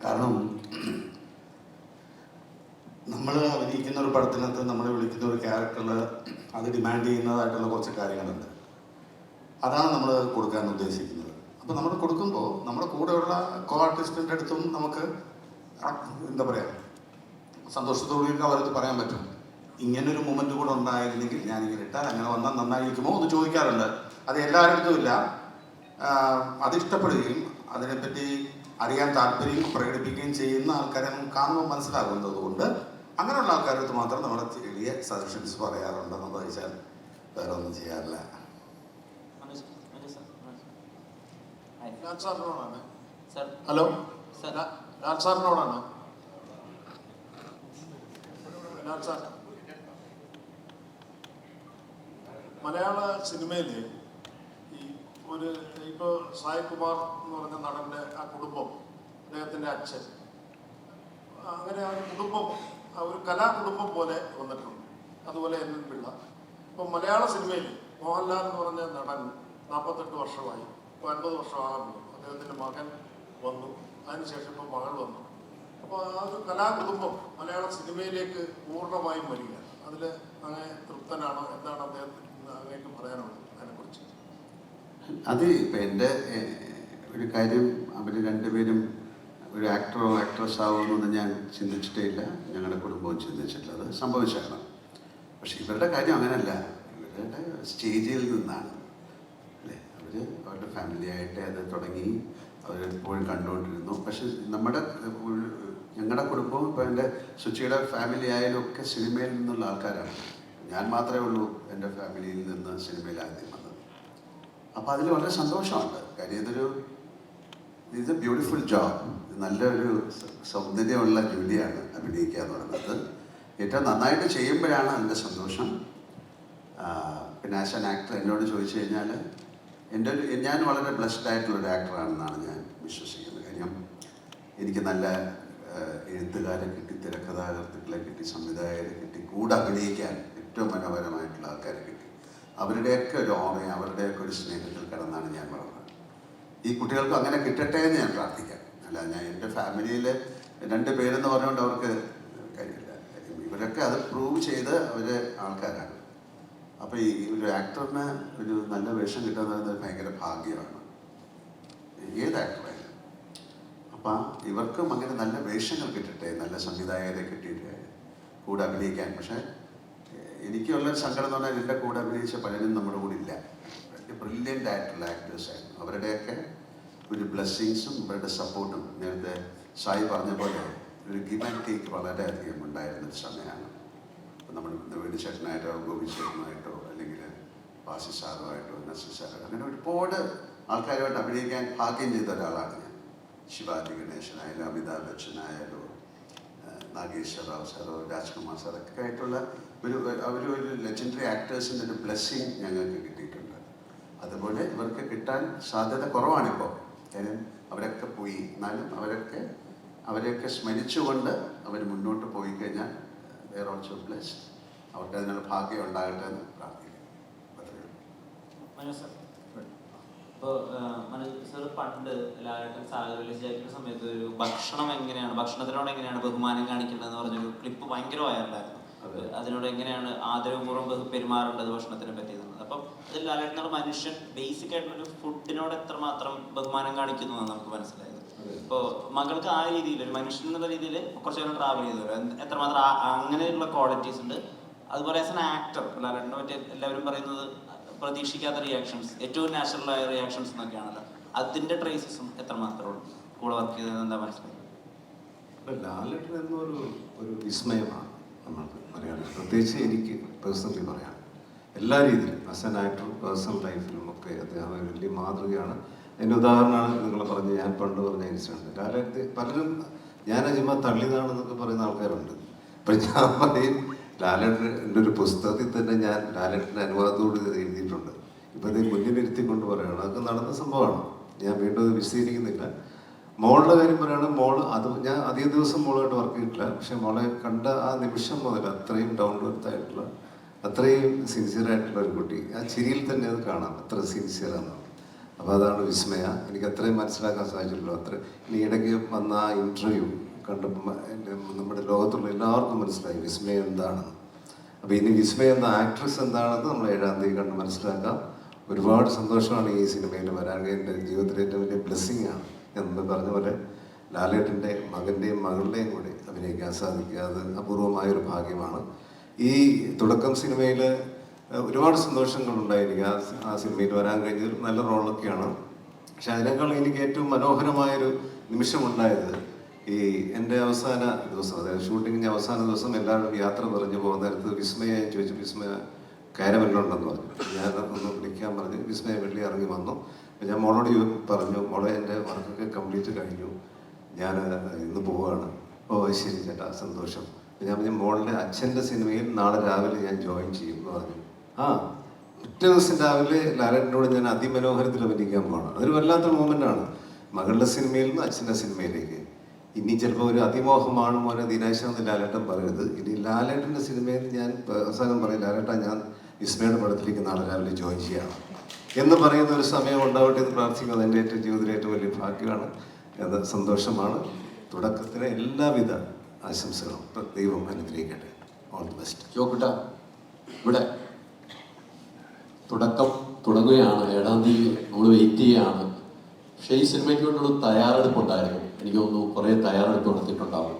കാരണം നമ്മൾ അഭിനയിക്കുന്ന ഒരു പടത്തിനകത്ത് നമ്മൾ വിളിക്കുന്ന ഒരു ക്യാരക്ടറിൽ അത് ഡിമാൻഡ് ചെയ്യുന്നതായിട്ടുള്ള കുറച്ച് കാര്യങ്ങളുണ്ട്. അതാണ് നമ്മൾ കൊടുക്കാൻ ഉദ്ദേശിക്കുന്നത്. അപ്പോൾ നമ്മൾ കൊടുക്കുമ്പോൾ നമ്മുടെ കൂടെയുള്ള കോ ആർട്ടിസ്റ്റിൻ്റെ അടുത്തും നമുക്ക് എന്താ പറയുക, സന്തോഷത്തോടെയൊക്കെ അവർക്ക് പറയാൻ പറ്റും, ഇങ്ങനൊരു മൊമെൻറ്റ് കൂടെ ഉണ്ടായിരുന്നെങ്കിൽ ഞാനിങ്ങനെ ഇട്ടാൽ അങ്ങനെ വന്നാൽ നന്നായിരിക്കുമോ എന്ന് ചോദിക്കാറുണ്ട്. അത് എല്ലാവരുടെ അടുത്തും ഇല്ല. അതിഷ്ടപ്പെടുകയും അതിനെപ്പറ്റി അറിയാൻ താല്പര്യം പ്രകടിപ്പിക്കുകയും ചെയ്യുന്ന ആൾക്കാരെ നമുക്ക് കാണുമ്പോൾ മനസ്സിലാകുന്നത് കൊണ്ട് അങ്ങനെയുള്ള ആൾക്കാരടുത്ത് മാത്രം നമ്മുടെ ചെറിയ സജഷൻസ് പറയാറുണ്ട്. നമ്മൾ വെച്ചാൽ വേറെ ഒന്നും ചെയ്യാറില്ല. ഹലോ, ലാൽ സാറിനോടാണ്. മലയാള സിനിമയിൽ ഇപ്പോൾ സായികുമാർ എന്ന് പറഞ്ഞ നടൻ്റെ ആ കുടുംബം, അദ്ദേഹത്തിൻ്റെ അച്ഛൻ, അങ്ങനെ ആ ഒരു കുടുംബം, ഒരു കലാകുടുംബം പോലെ വന്നിട്ടുണ്ട്. അതുപോലെ എൻ പിള്ള. ഇപ്പോൾ മലയാള സിനിമയിൽ മോഹൻലാൽ എന്ന് പറഞ്ഞ നടൻ 48 വർഷമായി, 50 വർഷമാകുന്നു. അദ്ദേഹത്തിൻ്റെ മകൻ വന്നു, അതിനുശേഷം ഇപ്പോൾ മകൾ വന്നു. അപ്പോൾ ആ ഒരു കലാകുടുംബം മലയാള സിനിമയിലേക്ക് പൂർണ്ണമായും വരിക, അതിൽ അങ്ങനെ തൃപ്തനാണോ? എന്താണ് അദ്ദേഹത്തിന് അങ്ങേക്ക് പറയാനുള്ളത് അതിനെക്കുറിച്ച്? അത് ഇപ്പം എൻ്റെ ഒരു കാര്യം, അവർ രണ്ടുപേരും ഒരു ആക്ടറോ ആക്ട്രസ് ആവുമെന്നൊന്നും ഞാൻ ചിന്തിച്ചിട്ടേ ഇല്ല, ഞങ്ങളുടെ കുടുംബവും ചിന്തിച്ചിട്ടില്ല. അത് സംഭവിച്ചാണ്. പക്ഷെ ഇവരുടെ കാര്യം അങ്ങനെയല്ല. ഇവരുടെ സ്റ്റേജിൽ നിന്നാണ് അല്ലേ, അവർ അവരുടെ ഫാമിലിയായിട്ട് അത് തുടങ്ങി, അവരെപ്പോഴും കണ്ടുകൊണ്ടിരുന്നു. പക്ഷെ ഞങ്ങളുടെ കുടുംബവും ഇപ്പോൾ എൻ്റെ സുച്ചിയുടെ ഫാമിലി ആയാലും ഒക്കെ സിനിമയിൽ നിന്നുള്ള ആൾക്കാരാണ്. ഞാൻ മാത്രമേ ഉള്ളൂ എൻ്റെ ഫാമിലിയിൽ നിന്ന് സിനിമയിൽ ആദ്യം വന്നത്. അപ്പോൾ അതിൽ വളരെ സന്തോഷമുണ്ട്. കാര്യം ഇതൊരു ബ്യൂട്ടിഫുൾ ജോബ്. നല്ലൊരു സൗന്ദര്യമുള്ള ജോലിയാണ് അഭിനയിക്കുക എന്ന് പറയുന്നത്. ഏറ്റവും നന്നായിട്ട് ചെയ്യുമ്പോഴാണ് അതിൻ്റെ സന്തോഷം. പിന്നെ ആസ് ആൻ ആക്ടർ എന്നോട് ചോദിച്ചു കഴിഞ്ഞാൽ ഞാൻ വളരെ ബ്ലെസ്ഡ് ആയിട്ടുള്ളൊരു ആക്ടറാണെന്നാണ് ഞാൻ വിശ്വസിക്കുന്നത്. കാര്യം എനിക്ക് നല്ല എഴുത്തുകാരെ കിട്ടി, തിരക്കഥാകൃത്തുക്കളെ കിട്ടി, സംവിധായകരെ കിട്ടി, കൂടെ അഭിനയിക്കാൻ ഏറ്റവും മനോഹരമായിട്ടുള്ള ആൾക്കാരെ കിട്ടി. അവരുടെയൊക്കെ ഒരു ഓർമ്മ, അവരുടെയൊക്കെ ഒരു സ്നേഹത്തിൽ കിടന്നാണ് ഞാൻ വളർന്നത്. ഈ കുട്ടികൾക്ക് അങ്ങനെ കിട്ടട്ടെ എന്ന് ഞാൻ പ്രാർത്ഥിക്കാം. അല്ല, ഞാൻ എൻ്റെ ഫാമിലിയിൽ 2 പേരെന്ന് പറഞ്ഞുകൊണ്ട് അവർക്ക് കാര്യമില്ല. ഇവരൊക്കെ അത് പ്രൂവ് ചെയ്ത് അവർ ആൾക്കാരാണ്. അപ്പോൾ ഈ ഒരു ആക്ടറിന് ഒരു നല്ല വേഷം കിട്ടുക എന്ന് പറയുന്നത് ഭയങ്കര ഭാഗ്യമാണ്, ഏത് ആക്ടറായാലും. അപ്പം ഇവർക്കും അങ്ങനെ നല്ല വേഷങ്ങൾ കിട്ടട്ടെ, നല്ല സംവിധായകരെ കിട്ടിയിട്ട് കൂടെ അഭിനയിക്കാൻ. പക്ഷേ എനിക്കുള്ളൊരു സങ്കടം എന്ന് പറഞ്ഞാൽ എൻ്റെ കൂടെ അഭിനയിച്ച പലരും നമ്മുടെ കൂടെ ഇല്ല. ബ്രില്യൻ്റ് ആയിട്ടുള്ള ആക്ടേഴ്സായിരുന്നു. അവരുടെയൊക്കെ ഒരു ബ്ലെസ്സിങ്സും അവരുടെ സപ്പോർട്ടും നേരത്തെ സായി പറഞ്ഞ പോലെ ഒരു ഗിവ് ആൻഡ് ടേക്ക് വളരെയധികം ഉണ്ടായിരുന്നൊരു സമയമാണ്. ഇപ്പം നമ്മൾ വേണുചേട്ടനായിട്ടോ ഗോപിച്ചേട്ടനായിട്ടോ അല്ലെങ്കിൽ വാസി സാറുമായിട്ടോ നസീർ സാറോ അങ്ങനെ ഒരുപാട് ആൾക്കാരുമായിട്ട് അഭിനയിക്കാൻ ഭാഗ്യം ചെയ്ത ഒരാളാണ് ഞാൻ. ശിവാജി ഗണേശനായാലും അമിതാഭ് ബച്ചനായാലും നാഗേശ്വർ റാവ് സാറോ രാജ്കുമാർ സാറൊക്കെ ആയിട്ടുള്ള ഒരു ലെജൻഡറി ആക്ടേഴ്സിൻ്റെ ഒരു ബ്ലെസ്സിങ് ഞങ്ങൾക്ക് കിട്ടിയിട്ടുണ്ട്. അതുപോലെ ഇവർക്ക് കിട്ടാൻ സാധ്യത കുറവാണിപ്പോൾ. കാര്യം അവരൊക്കെ പോയി. എന്നാലും അവരെയൊക്കെ സ്മരിച്ചുകൊണ്ട് അവർ മുന്നോട്ട് പോയി കഴിഞ്ഞാൽ വേറെ ഓൾസോ ബ്ലെസ്ഡ്. അവർക്ക് അതിനുള്ള ഭാഗ്യം ഉണ്ടാകട്ടെ എന്ന് പ്രാർത്ഥിക്കുന്നു. മനോജ് സാർ, ഇപ്പോൾ മനോജ് സാർ പണ്ട് ലാലേട്ടൻ സാഗരലിജാക്കുന്ന സമയത്ത് ഒരു ഭക്ഷണത്തിനോട് എങ്ങനെയാണ് ബഹുമാനം കാണിക്കേണ്ടതെന്ന് പറഞ്ഞൊരു ക്ലിപ്പ് ഭയങ്കര വൈറലായിരുന്നു. അതിനോട് എങ്ങനെയാണ് ആദരവപൂർവ്വം പെരുമാറേണ്ടത് ഭക്ഷണത്തിനെ പറ്റി. അപ്പം അതിൽ ലാലേട്ടൻ മനുഷ്യൻ ബേസിക് ആയിട്ടുള്ളൊരു ഫുഡിനോട് എത്രമാത്രം ബഹുമാനം കാണിക്കുന്നു എന്ന് നമുക്ക് മനസ്സിലായത്. ഇപ്പോൾ മകൾക്ക് ആ രീതിയിൽ ഒരു മനുഷ്യൻ എന്നുള്ള രീതിയിൽ കുറച്ച് നേരം ട്രാവൽ ചെയ്തു എത്രമാത്രം അങ്ങനെയുള്ള ക്വാളിറ്റീസ് ഉണ്ട്. അതുപോലെ ആസ് എൻ ആക്ടർ ലാലേട്ടനെ പറ്റി എല്ലാവരും പറയുന്നത് പ്രതീക്ഷിക്കാത്ത റിയാക്ഷൻസ്, ഏറ്റവും നാച്ചുറലായ റിയാക്ഷൻസ് എന്നൊക്കെയാണല്ലോ. അതിൻ്റെ ട്രേസസും എത്രമാത്രം കൂടെ വർക്ക് ചെയ്തത് എന്താ മനസ്സിലായത്? ലാലേട്ടൻ എന്നൊരു വിസ്മയമാണ് നമ്മൾക്ക് മലയാളം, പ്രത്യേകിച്ച് എനിക്ക് പേഴ്സണലി പറയാം. എല്ലാ രീതിയിലും ആസ് ആൻ ആക്ടർ, പേഴ്സണൽ ലൈഫിലും ഒക്കെ അദ്ദേഹം വലിയ മാതൃകയാണ്. അതിൻ്റെ ഉദാഹരണമാണ് നിങ്ങൾ പറഞ്ഞ ഞാൻ പണ്ട് പറഞ്ഞ ഇൻസിഡൻറ്റ്. ലാലേട്ടൻ പലരും ഞാൻ ചുമ്മാ തള്ളിയതാണെന്നൊക്കെ പറയുന്ന ആൾക്കാരുണ്ട്. അപ്പം ഞാൻ പറയും ലാലേട്ടൻ എൻ്റെ ഒരു പുസ്തകത്തിൽ തന്നെ ഞാൻ ലാലേട്ടൻ്റെ അനുവാദത്തോട് എഴുതിയിട്ടുണ്ട്. ഇപ്പം ഇത് മുന്നിലിരുത്തിക്കൊണ്ട് പറയുകയാണ്. അതൊക്കെ നടന്ന സംഭവമാണ്. ഞാൻ വീണ്ടും അത് വിശദീകരിക്കുന്നില്ല. മോളുടെ കാര്യം പറയുകയാണെങ്കിൽ അത് ഞാൻ അധിക ദിവസം മോളായിട്ട് വർക്ക് ചെയ്തിട്ടില്ല. പക്ഷെ മോളെ കണ്ട ആ നിമിഷം മുതൽ അത്രയും ഡൗൺ ടു എർത്ത് ആയിട്ടുള്ള, അത്രയും സിൻസിയറായിട്ടുള്ള ഒരു കുട്ടി. ആ ചിരിയിൽ തന്നെ അത് കാണാം അത്ര സിൻസിയറാണ്. അപ്പോൾ അതാണ് വിസ്മയ. എനിക്ക് അത്രയും മനസ്സിലാക്കാൻ സാധിച്ചിട്ടുള്ളൂ. ഇനി ഇടയ്ക്ക് വന്ന ആ ഇൻ്റർവ്യൂ കണ്ടപ്പോൾ നമ്മുടെ ലോകത്തുള്ള എല്ലാവർക്കും മനസ്സിലായി വിസ്മയ എന്താണെന്ന്. അപ്പോൾ ഇനി വിസ്മയ എന്ന ആക്ട്രസ് എന്താണെന്ന് നമ്മൾ 7-ാം തീയതി കണ്ട് മനസ്സിലാക്കാം. ഒരുപാട് സന്തോഷമാണ് ഈ സിനിമയിൽ വരാൻ. എൻ്റെ ജീവിതത്തിലെ ഏറ്റവും വലിയ ബ്ലെസ്സിങ് ആണ് എന്ന് പറഞ്ഞ പോലെ ലാലേട്ടൻ്റെ മകൻ്റെയും മകളുടെയും കൂടെ അഭിനയിക്കാൻ സാധിക്കുക അത് അപൂർവമായൊരു ഭാഗ്യമാണ്. ഈ തുടക്കം സിനിമയിൽ ഒരുപാട് സന്തോഷങ്ങളുണ്ടായിരിക്കുക. ആ സിനിമയിൽ വരാൻ കഴിഞ്ഞത് നല്ല റോളൊക്കെയാണ്. പക്ഷെ അതിനേക്കാൾ എനിക്ക് ഏറ്റവും മനോഹരമായൊരു നിമിഷമുണ്ടായത് ഈ എൻ്റെ അവസാന ദിവസം, അതായത് ഷൂട്ടിങ്ങിൻ്റെ അവസാന ദിവസം എല്ലാവരും യാത്ര പറഞ്ഞു പോകുന്ന നേരത്ത് വിസ്മയെ ചോദിച്ചു, വിസ്മയ കാരവല്ലുണ്ടെന്ന് പറഞ്ഞു. ഞാൻ ഒന്ന് വിളിക്കാൻ പറഞ്ഞ് വിസ്മയ വെള്ളി ഇറങ്ങി വന്നു. ഞാൻ മോളോട് പറഞ്ഞു, മോളെ എൻ്റെ വർക്കൊക്കെ കംപ്ലീറ്റ് കഴിഞ്ഞു, ഞാൻ ഇന്ന് പോവുകയാണ്. ഓ ശരി ചേട്ടാ, സന്തോഷം. ഞാൻ പറഞ്ഞു മോളുടെ അച്ഛൻ്റെ സിനിമയിൽ നാളെ രാവിലെ ഞാൻ ജോയിൻ ചെയ്യും എന്ന് പറഞ്ഞു. പിറ്റേ ദിവസം രാവിലെ ലാലേട്ടനോട് ഞാൻ അതിമനോഹരത്തിൽ അഭിനയിക്കാൻ പോകണം. അതൊരു വല്ലാത്തൊരു മൂമെൻ്റാണ്. മകളുടെ സിനിമയിൽ നിന്ന് അച്ഛൻ്റെ സിനിമയിലേക്ക്. ഇനി ചിലപ്പോൾ ഒരു അതിമോഹമാണ് മോനെ ദിനാശാന്ന് ലാലേട്ടൻ പറയരുത്. ഇനി ലാലേട്ടൻ്റെ സിനിമയിൽ ഞാൻ അവസാനം പറയും, ലാലേട്ടൻ ഞാൻ വിസ്മയുടെ പടത്തിലേക്ക് നാളെ രാവിലെ ജോയിൻ ചെയ്യണം എന്ന് പറയുന്ന ഒരു സമയം ഉണ്ടാവട്ടെ എന്ന് പ്രാർത്ഥിക്കുന്നത് എൻ്റെ ഏറ്റവും ജീവിതത്തിലെ ഏറ്റവും വലിയ ഭാഗ്യമാണ്. അത് സന്തോഷമാണ്. തുടക്കത്തിന് എല്ലാവിധ ആശംസകളും ദൈവം അനുഗ്രഹിക്കട്ടെ. All the best. ജോക്കുട്ട, ഇവിടെ തുടക്കം തുടങ്ങുകയാണ്. 7-ാം തീയതി നമ്മൾ വെയിറ്റ് ചെയ്യുകയാണ്. പക്ഷേ ഈ സിനിമയ്ക്ക് വേണ്ടിയുള്ള തയ്യാറെടുപ്പുണ്ടായിരുന്നു. എനിക്ക് തോന്നുന്നു കുറേ തയ്യാറെടുപ്പ് നടത്തിയിട്ടുണ്ടാവും.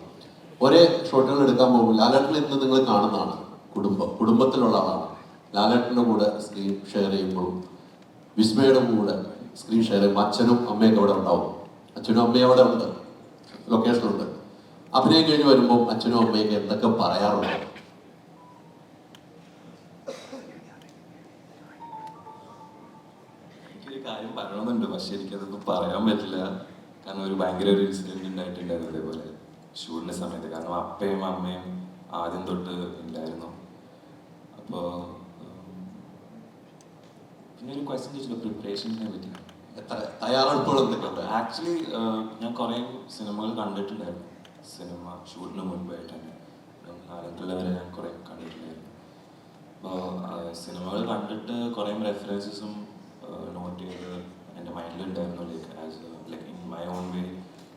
ഒരേ ഷോട്ടുകൾ എടുക്കാൻ പോകുമ്പോൾ ലാലേട്ടൻ ഇന്ന് നിങ്ങൾ കാണുന്നതാണ് കുടുംബത്തിലുള്ള ആളാണ്. ലാലേട്ടൻ്റെ കൂടെ സ്ക്രീൻ ഷെയർ ചെയ്യുമ്പോഴും വിസ്മയുടെ കൂടെ സ്ക്രീൻ ഷെയർ ചെയ്യുമ്പോൾ അച്ഛനും അമ്മയൊക്കെ അവിടെ ഉണ്ടാവും. അച്ഛനും അമ്മയും അവിടെ ഉണ്ട്, ലൊക്കേഷനുണ്ട്. അഭിനയം കഴിഞ്ഞ് വരുമ്പോൾ അച്ഛനും അമ്മയൊക്കെ എന്തൊക്കെ പറയാറുണ്ട്? എനിക്കൊരു കാര്യം പറയണമെന്നുണ്ട്, പക്ഷെ എനിക്കതൊന്നും പറയാൻ പറ്റില്ല. കാരണം ഒരു ഭയങ്കര ഒരു ഇൻസിഡൻറ്റ് ഉണ്ടായിട്ടുണ്ടായിരുന്നു അതേപോലെ ഷൂട്ടിൻ്റെ സമയത്ത്. കാരണം അപ്പയും അമ്മയും ആദ്യം തൊട്ട് ഉണ്ടായിരുന്നു. അപ്പോൾ പിന്നെ ഒരു ക്വസ്റ്റ്യൻ ചോദിച്ചല്ലോ പ്രിപ്പറേഷൻസിനെ പറ്റി. എത്ര തയ്യാറെടുപ്പുകൾ എന്തൊക്കെയുണ്ട്? ആക്ച്വലി ഞാൻ കുറേ സിനിമകൾ കണ്ടിട്ടുണ്ടായിരുന്നു. സിനിമ ഷൂട്ടിന് മുൻപായിട്ട് തന്നെ ആലപ്പുഴ വരെ ഞാൻ കുറേ കണ്ടിട്ടുണ്ടായിരുന്നു. അപ്പോൾ സിനിമകൾ കണ്ടിട്ട് കുറേ റെഫറൻസസും നോട്ട് ചെയ്ത് എൻ്റെ മൈൻഡിലുണ്ടായിരുന്നു. Like in my own way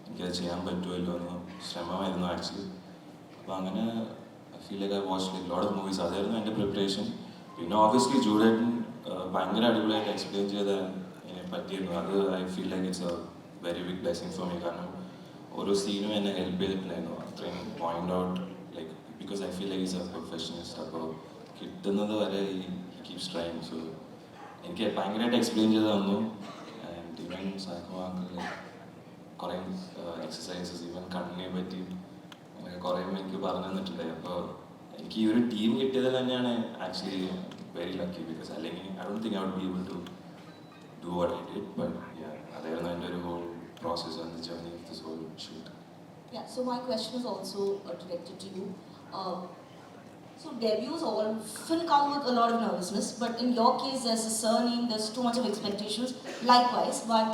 എനിക്കത് ചെയ്യാൻ പറ്റുമല്ലോ എന്ന് ശ്രമമായിരുന്നു ആക്ച്വലി. അപ്പോൾ അങ്ങനെ I feel like I watch like lot of movies. അതായിരുന്നു എൻ്റെ പ്രിപ്പറേഷൻ. പിന്നെ ഓബിയസ്ലി ജൂഡേട്ടൻ ഭയങ്കര അടിപൊളിയായിട്ട് എക്സ്പ്ലെയിൻ ചെയ്ത പറ്റിയിരുന്നു. അത് I feel like it's a very big blessing for me. കാരണം ഓരോ സീനും എന്നെ ഹെൽപ്പ് ചെയ്തിട്ടുണ്ടായിരുന്നു അത്രയും point out, like because I feel like is a professionalist. അപ്പോൾ കിട്ടുന്നത് വരെ ഈ കീപ്സ് ട്രൈങ്. സോ എനിക്ക് ഭയങ്കരമായിട്ട് എക്സ്പ്ലെയിൻ ചെയ്ത് തന്നു. ആൻഡ് ഇവൻ സായകുമാറിൽ കുറേ എക്സസൈസസ് ഈവൻ കണ്ണിനെ പറ്റി അങ്ങനെ കുറേ എനിക്ക് പറഞ്ഞു തന്നിട്ടുണ്ടായി. അപ്പോൾ എനിക്ക് ഈ ഒരു ടീം കിട്ടിയത് തന്നെയാണ് ആക്ച്വലി വെരി ലക്കി. ബിക്കോസ് അല്ലെങ്കിൽ I don't think I would be able to do what I did. But അതായിരുന്നു എൻ്റെ ഒരു whole process and the journey of this whole shoot. Yeah, so my question is also directed to you. So debuts often come with a lot of nervousness, but in your case there's a surname, there's too much of expectations, likewise. But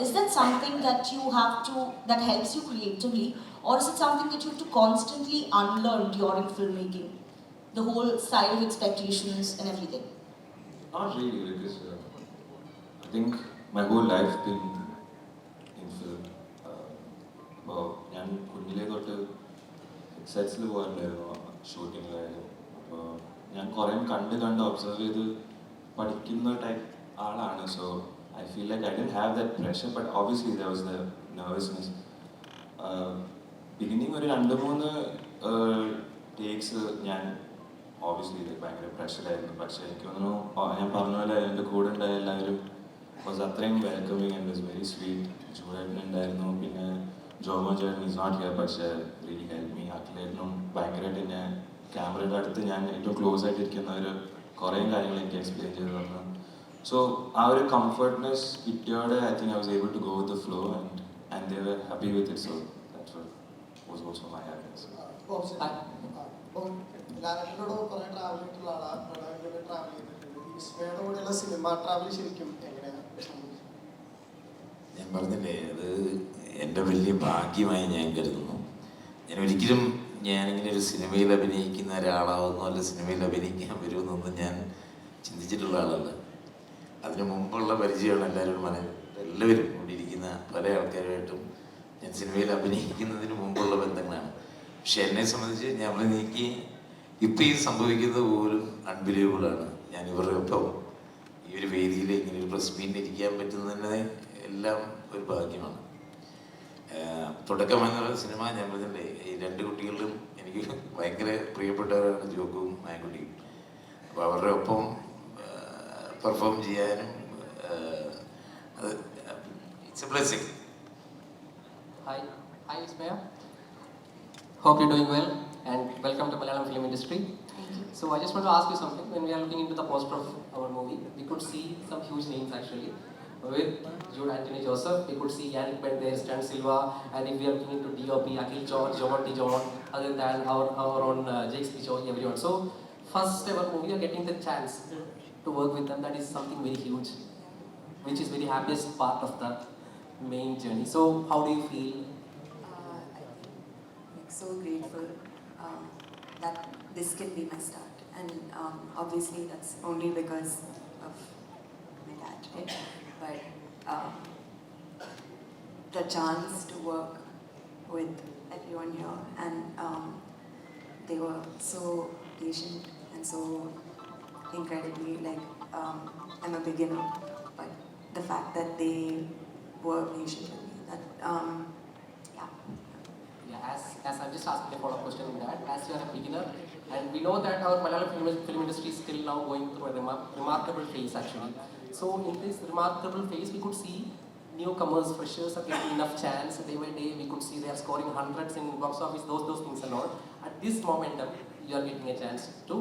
is that something that you have to, that helps you creatively, or is it something that you have to constantly unlearn during filmmaking? The whole side of expectations and everything? Not really, because I think my whole life been in film. അപ്പോൾ ഞാൻ കുഞ്ഞിലേ തൊട്ട് സെറ്റ്സിൽ പോകാറുണ്ടായിരുന്നു ഷൂട്ടിങ്ങിലായാലും. അപ്പോൾ ഞാൻ കുറേ കണ്ട് ഒബ്സർവ് ചെയ്ത് പഠിക്കുന്ന ടൈപ്പ് ആളാണ്. So I feel like I don't have that pressure, but obviously there was the nervousness. Beginning ഒരു 2-3 ടേക്സ് ഞാൻ ഓബിയസ്ലി ഭയങ്കര പ്രഷറായിരുന്നു. പക്ഷേ എനിക്ക് തോന്നുന്നു ഞാൻ പറഞ്ഞ പോലെ എൻ്റെ കൂടെ ഉണ്ടായ എല്ലാവരും വാസ് അത്രയും welcoming and was very sweet. ജൂഡേട്ടൻ ഉണ്ടായിരുന്നു, പിന്നെ ജോമോ ചേട്ടൻ ഈസ് നോട്ട് ഹിയർ, പക്ഷേ റിയലി ഹെൽപ്പ് മീ. അഖിലേട്ടനും ഭയങ്കരമായിട്ട് എന്നെ ക്യാമറയുടെ അടുത്ത് ഞാൻ ഏറ്റവും ക്ലോസ് ആയിട്ടിരിക്കുന്നവർ കുറേ കാര്യങ്ങൾ എനിക്ക് എക്സ്പ്ലെയിൻ ചെയ്ത് തന്നു. സോ ആ ഒരു കംഫർട്ട്നെസ് കിട്ടിയോടെ I think I was able to go with the flow and they were happy with it. So that's was also my happiness. ലാലേട്ടനോട് കുറേ ട്രാവൽ ചെയ്തിട്ടുള്ള ആളാണ്, പ്രണവിനോട് ട്രാവൽ ചെയ്തിട്ടുണ്ട്. വിസ്മയുടെ കൂടെയുള്ള സിനിമ ട്രാവൽ ശരിക്കും എങ്ങനെയാണ്? ഞാൻ പറഞ്ഞില്ലേ, അത് എൻ്റെ വലിയ ഭാഗ്യമായി ഞാൻ കരുതുന്നു. ഞാൻ ഒരിക്കലും ഞാനിങ്ങനെ ഒരു സിനിമയിൽ അഭിനയിക്കുന്ന ഒരാളാവുന്നോ അല്ല സിനിമയിൽ അഭിനയിക്കാൻ വരുമെന്നൊന്നും ഞാൻ ചിന്തിച്ചിട്ടുള്ള ആളല്ല. അതിനു മുമ്പുള്ള പരിചയമാണ് എല്ലാവരും എല്ലാവരും ഇവിടെ ഇരിക്കുന്ന പല ആൾക്കാരുമായിട്ടും ഞാൻ സിനിമയിൽ അഭിനയിക്കുന്നതിന് മുമ്പുള്ള ബന്ധങ്ങളാണ്. പക്ഷെ എന്നെ സംബന്ധിച്ച് എനിക്ക് ഇപ്പം ഈ സംഭവിക്കുന്നത് പോലും അൺബിലീവബിളാണ്. ഞാൻ ഇവരുടെ ഒപ്പം ഈ ഒരു വേദിയിൽ ഇങ്ങനെ ഒരു പ്രസ് മീറ്റിൽ ഇരിക്കാൻ പറ്റുന്നതിന് എല്ലാം ഒരു ഭാഗ്യമാണ്. തുടക്കം എന്ന് പറയുന്ന സിനിമ ഞാൻ പറഞ്ഞില്ലേ, ഈ 2 കുട്ടികളിലും എനിക്ക് ഭയങ്കര പ്രിയപ്പെട്ടവരാണ് ജോക്കും മായൻകുട്ടിയും. അപ്പോൾ അവരുടെ ഒപ്പം പെർഫോം ചെയ്യാനും അത് it's A blessing. Hi Vismaya. Hope you're doing well and welcome to Malayalam film industry. Thank you. So I just want to ask you something. When we are looking into the poster of our movie, we could see some huge names actually. With Jude Anthony Joseph, we could see Yannick Bender, Stan Silva, and if we are looking into DOP, Akhil John, Jomonti John, other than our own Jake Spicho, everyone. So first ever movie, are getting the chance to work with them. That is something very huge, which is very happiest part of the main journey. So how do you feel? I'm so grateful that this can be my start, and obviously that's only because of my dad, right? But the chance to work with everyone here, and they were so patient and so incredibly I'm a beginner, but the fact that they were patient with me, that as I'm just asking a follow-up question in that, as you are a beginner, and we know that our Malayalam film industry is still now going through a remarkable phase actually. So in this remarkable phase, we could see newcomers, freshers are getting enough chance day by day. We could see they are scoring hundreds in box office, those things and all. At this momentum, you are getting a chance to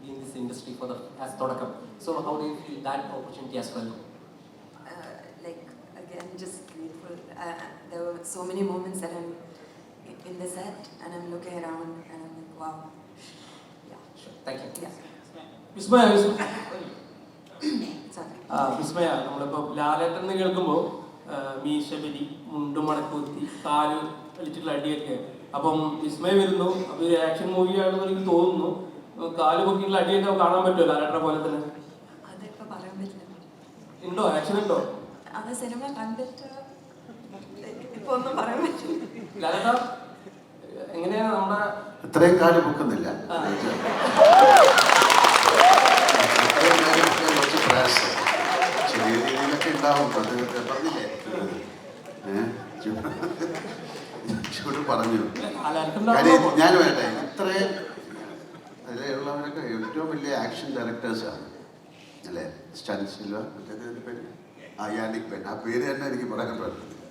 be in this industry as Thodakam. So how do you feel that opportunity as well? Like, again, just grateful. There were so many moments that I'm in the set and I'm looking around and I'm like, wow. Yeah. Sure. Thank you. Yeah. Vismaya, Sorry. വിസ്മയ, നമ്മളിപ്പോൾ ലാലേട്ടൻ എന്ന് കേൾക്കുമ്പോൾ മീശ ബലി, മുണ്ടും മടക്കുത്തി, കാല് വലിച്ചിട്ടുള്ള അടിയൊക്കെ. അപ്പം വിസ്മയ വരുന്നു, അപ്പോൾ ഒരു ആക്ഷൻ മൂവി ആണെന്ന് എനിക്ക് തോന്നുന്നു. കാല് പൊക്കിയിട്ടുള്ള അടിയൊക്കെ കാണാൻ പറ്റുമോ ലാലേട്ടനെ പോലെ തന്നെ? അതിപ്പോ പറയാൻ പറ്റില്ല. ഉണ്ടോ, ആക്ഷൻ ഉണ്ടോ? അത് സിനിമ കണ്ടിട്ട് ഇപ്പൊ ഒന്നും പറയാൻ പറ്റില്ല. ലാലേട്ട എങ്ങനെയാ നമ്മുടെ ഇത്രയും കാലം പൊക്കുന്നില്ല. ചെറിയ രീതിയിലൊക്കെ ഉണ്ടാവും. പറഞ്ഞില്ലേ, ചൂട് പറഞ്ഞു. ഞാൻ വേണ്ടേ, ഇത്രയും അതിലുള്ളവരൊക്കെ ഏറ്റവും വലിയ ആക്ഷൻ ഡയറക്ടേഴ്സാണ് അല്ലേ? സ്റ്റാൻ സിൽവ, മറ്റേതിൻ്റെ പേര് യാനിക് ബെൻ, ആ പേര് തന്നെ എനിക്ക് പറയാൻ പറ്റുന്നില്ല.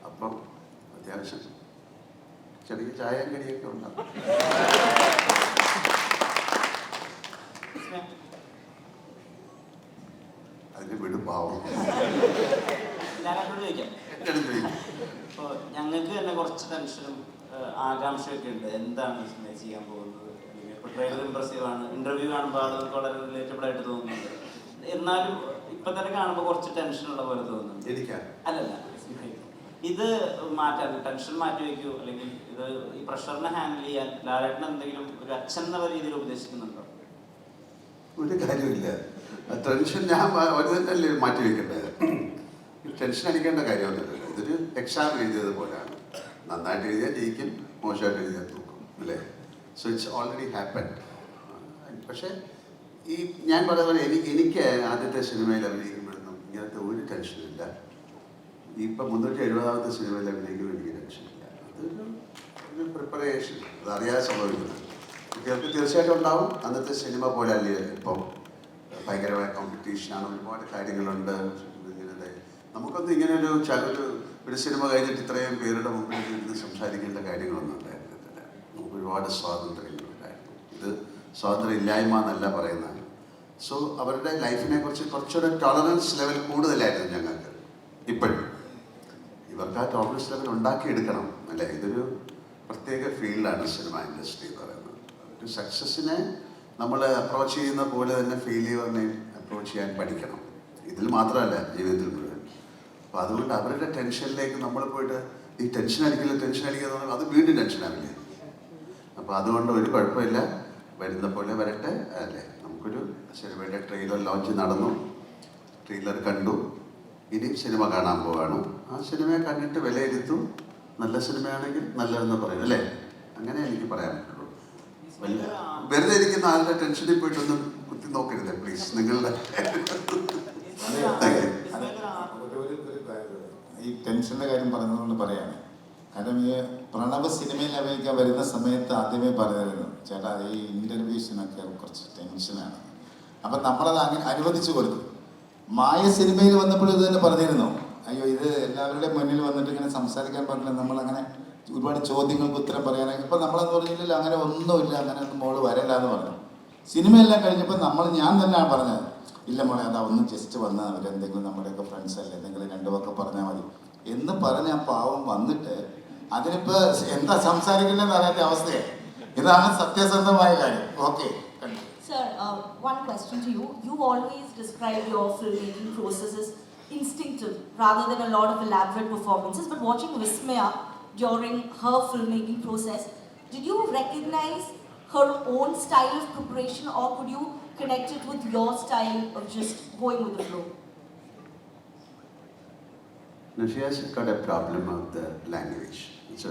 അപ്പം അത്യാവശ്യം ചെറിയ ചായയും കടിയൊക്കെ ഉണ്ടാവും. അതിന് വീട് പാവം. ഇപ്പോൾ ഞങ്ങൾക്ക് തന്നെ കുറച്ച് ടെൻഷനും ആകാംക്ഷയൊക്കെ ഉണ്ട്. എന്താണ് വിസ്മയ ചെയ്യാൻ പോകുന്നത്? ഇപ്പോൾ ട്രെയിലർ ഇംപ്രസീവ് ആണ്, ഇന്റർവ്യൂ കാണുമ്പോൾ ആളുകൾക്ക് വളരെ റിലേറ്റബിൾ ആയിട്ട് തോന്നുന്നുണ്ട്. എന്നാലും ഇപ്പൊ തന്നെ കാണുമ്പോൾ കുറച്ച് ടെൻഷനുള്ള പോലെ തോന്നുന്നുണ്ട്. അല്ലല്ല, ഇത് മാറ്റാൻ ടെൻഷൻ മാറ്റി വയ്ക്കൂ, അല്ലെങ്കിൽ ഇത് ഈ പ്രഷറിനെ ഹാൻഡിൽ ചെയ്യാൻ ലാലേട്ടൻ എന്തെങ്കിലും ഒരു അച്ഛൻ എന്നുള്ള രീതിയിൽ ഉപദേശിക്കുന്നുണ്ടോ? ഒരു കാര്യമില്ല. ടെൻഷൻ ഞാൻ തന്നെയല്ലേ മാറ്റി വയ്ക്കേണ്ടത്. ടെൻഷൻ അടിക്കേണ്ട കാര്യമൊന്നുമില്ല. ഇതൊരു എക്സാം എഴുതിയത് പോലെയാണ്. നന്നായിട്ട് എഴുതിയാൽ ജയിക്കും, മോശമായിട്ട് എഴുതിയാൽ തൂക്കും അല്ലേ? So it's already happen. പക്ഷേ ഈ ഞാൻ പറയുന്ന പോലെ എനിക്ക് ആദ്യത്തെ സിനിമയിൽ അഭിനയിക്കുമ്പോഴൊന്നും ഇങ്ങനത്തെ ഒരു ടെൻഷനില്ല. ഇപ്പം 370ാമത്തെ സിനിമയിൽ അഭിനയിക്കുമ്പോൾ എനിക്ക് ടെൻഷനില്ല. അതൊരു പ്രിപ്പറേഷൻ, അതറിയാതെ സംഭവിക്കുന്നത്. കുട്ടികൾക്ക് തീർച്ചയായിട്ടും ഉണ്ടാവും. അന്നത്തെ സിനിമ പോലെ അല്ലേ ഇപ്പം ഭയങ്കരമായ കോമ്പറ്റീഷനാണ്, ഒരുപാട് കാര്യങ്ങളുണ്ട്. ഇങ്ങനെ നമുക്കൊന്നും ഇങ്ങനെ ഒരു സിനിമ കഴിഞ്ഞിട്ട് ഇത്രയും പേരുടെ മുമ്പിൽ ഇരുന്ന് സംസാരിക്കേണ്ട കാര്യങ്ങളൊന്നും ഉണ്ടായിരുന്നില്ല. നമുക്ക് ഒരുപാട് സ്വാതന്ത്ര്യങ്ങളുണ്ടായിരുന്നു. ഇത് സ്വാതന്ത്ര്യം ഇല്ലായ്മ എന്നല്ല പറയുന്നത്. സോ അവരുടെ ലൈഫിനെ കുറിച്ച് കുറച്ചുകൂടെ ടോളറൻസ് ലെവൽ കൂടുതലായിരുന്നു ഞങ്ങൾക്ക്. ഇപ്പോഴും ഇവർക്ക് ആ ടോളറൻസ് ലെവൽ ഉണ്ടാക്കിയെടുക്കണം അല്ലേ? ഇതൊരു പ്രത്യേക ഫീൽഡാണ് സിനിമ ഇൻഡസ്ട്രി എന്ന് പറയുന്നത്. ഒരു സക്സസ്സിനെ നമ്മൾ അപ്രോച്ച് ചെയ്യുന്ന പോലെ തന്നെ ഫെയിലിയറിനെ അപ്രോച്ച് ചെയ്യാൻ പഠിക്കണം. ഇതിൽ മാത്രമല്ല, ജീവിതത്തിൽ മുഴുവൻ. അപ്പോൾ അതുകൊണ്ട് അവരുടെ ടെൻഷനിലേക്ക് നമ്മൾ പോയിട്ട് ഈ ടെൻഷൻ അടിക്കുക അത് വീണ്ടും ടെൻഷനാവില്ലേ? അപ്പോൾ അതുകൊണ്ട് ഒരു കുഴപ്പമില്ല, വരുന്ന പോലെ വരട്ടെ അല്ലേ? നമുക്കൊരു സിനിമയുടെ ട്രെയിലർ ലോഞ്ച് നടന്നു, ട്രെയിലർ കണ്ടു, ഇനി സിനിമ കാണാൻ പോവാണ്. ആ സിനിമയെ കണ്ടിട്ട് വിലയിരുത്തും. നല്ല സിനിമയാണെങ്കിൽ നല്ലതെന്ന് പറയും അല്ലേ? അങ്ങനെ എനിക്ക് പറയാൻ പറ്റുള്ളൂ. വെറുതെ ഇരിക്കുന്ന ആളുടെ ടെൻഷനിൽ പോയിട്ടൊന്നും കുത്തി നോക്കരുത് പ്ലീസ്. നിങ്ങളുടെ ഈ ടെൻഷൻ്റെ കാര്യം പറഞ്ഞതുകൊണ്ട് പറയാണ്. കാരണം ഈ പ്രണവ് സിനിമയിൽ അഭിനയിക്കാൻ വരുന്ന സമയത്ത് ആദ്യമേ പറഞ്ഞിരുന്നു, ചേട്ടാ ഈ ഇൻ്റർവ്യൂസിനൊക്കെ കുറച്ച് ടെൻഷനാണ്. അപ്പം നമ്മളത് അങ്ങനെ അനുവദിച്ചു കൊടുത്തു. മായ സിനിമയിൽ വന്നപ്പോഴും ഇത് തന്നെ പറഞ്ഞിരുന്നു, അയ്യോ ഇത് എല്ലാവരുടെയും മുന്നിൽ വന്നിട്ട് ഇങ്ങനെ സംസാരിക്കാൻ പറ്റില്ല, നമ്മളങ്ങനെ ഒരുപാട് ചോദ്യങ്ങൾക്ക് ഉത്തരം പറയാനൊക്കെ. ഇപ്പം നമ്മളെന്ന് പറഞ്ഞില്ല, അങ്ങനെ ഒന്നുമില്ല, അങ്ങനെ ഒന്നും മോള് വരല്ല എന്ന് പറഞ്ഞു. സിനിമയെല്ലാം കഴിഞ്ഞപ്പോൾ ഞാൻ തന്നെയാണ് പറഞ്ഞത്, ഇല്ല മോളെ അതാ ഒന്ന് ജസ്റ്റ് വന്നാൽ അവരെന്തെങ്കിലും നമ്മുടെയൊക്കെ ഫ്രണ്ട്സ് അല്ലേ, എന്തെങ്കിലും രണ്ടു വാക്ക് പറഞ്ഞാൽ മതി എന്ന് പറഞ്ഞ് ആ പാവം വന്നിട്ട് അതിനിപ്പോൾ എന്താ സംസാരിക്കേണ്ടതെന്ന് അറിയാത്ത അവസ്ഥയാണ്. ഇതാണ് സത്യസന്ധമായ കാര്യം. Okay. Sir, one question to you. You always describe your filmmaking process as instinctive rather than a lot of elaborate performances. But watching Vismaya during her filmmaking process, did you recognize her own style of preparation, or could you connect it with your style of just going with the flow? No, she has got a problem of the language. So,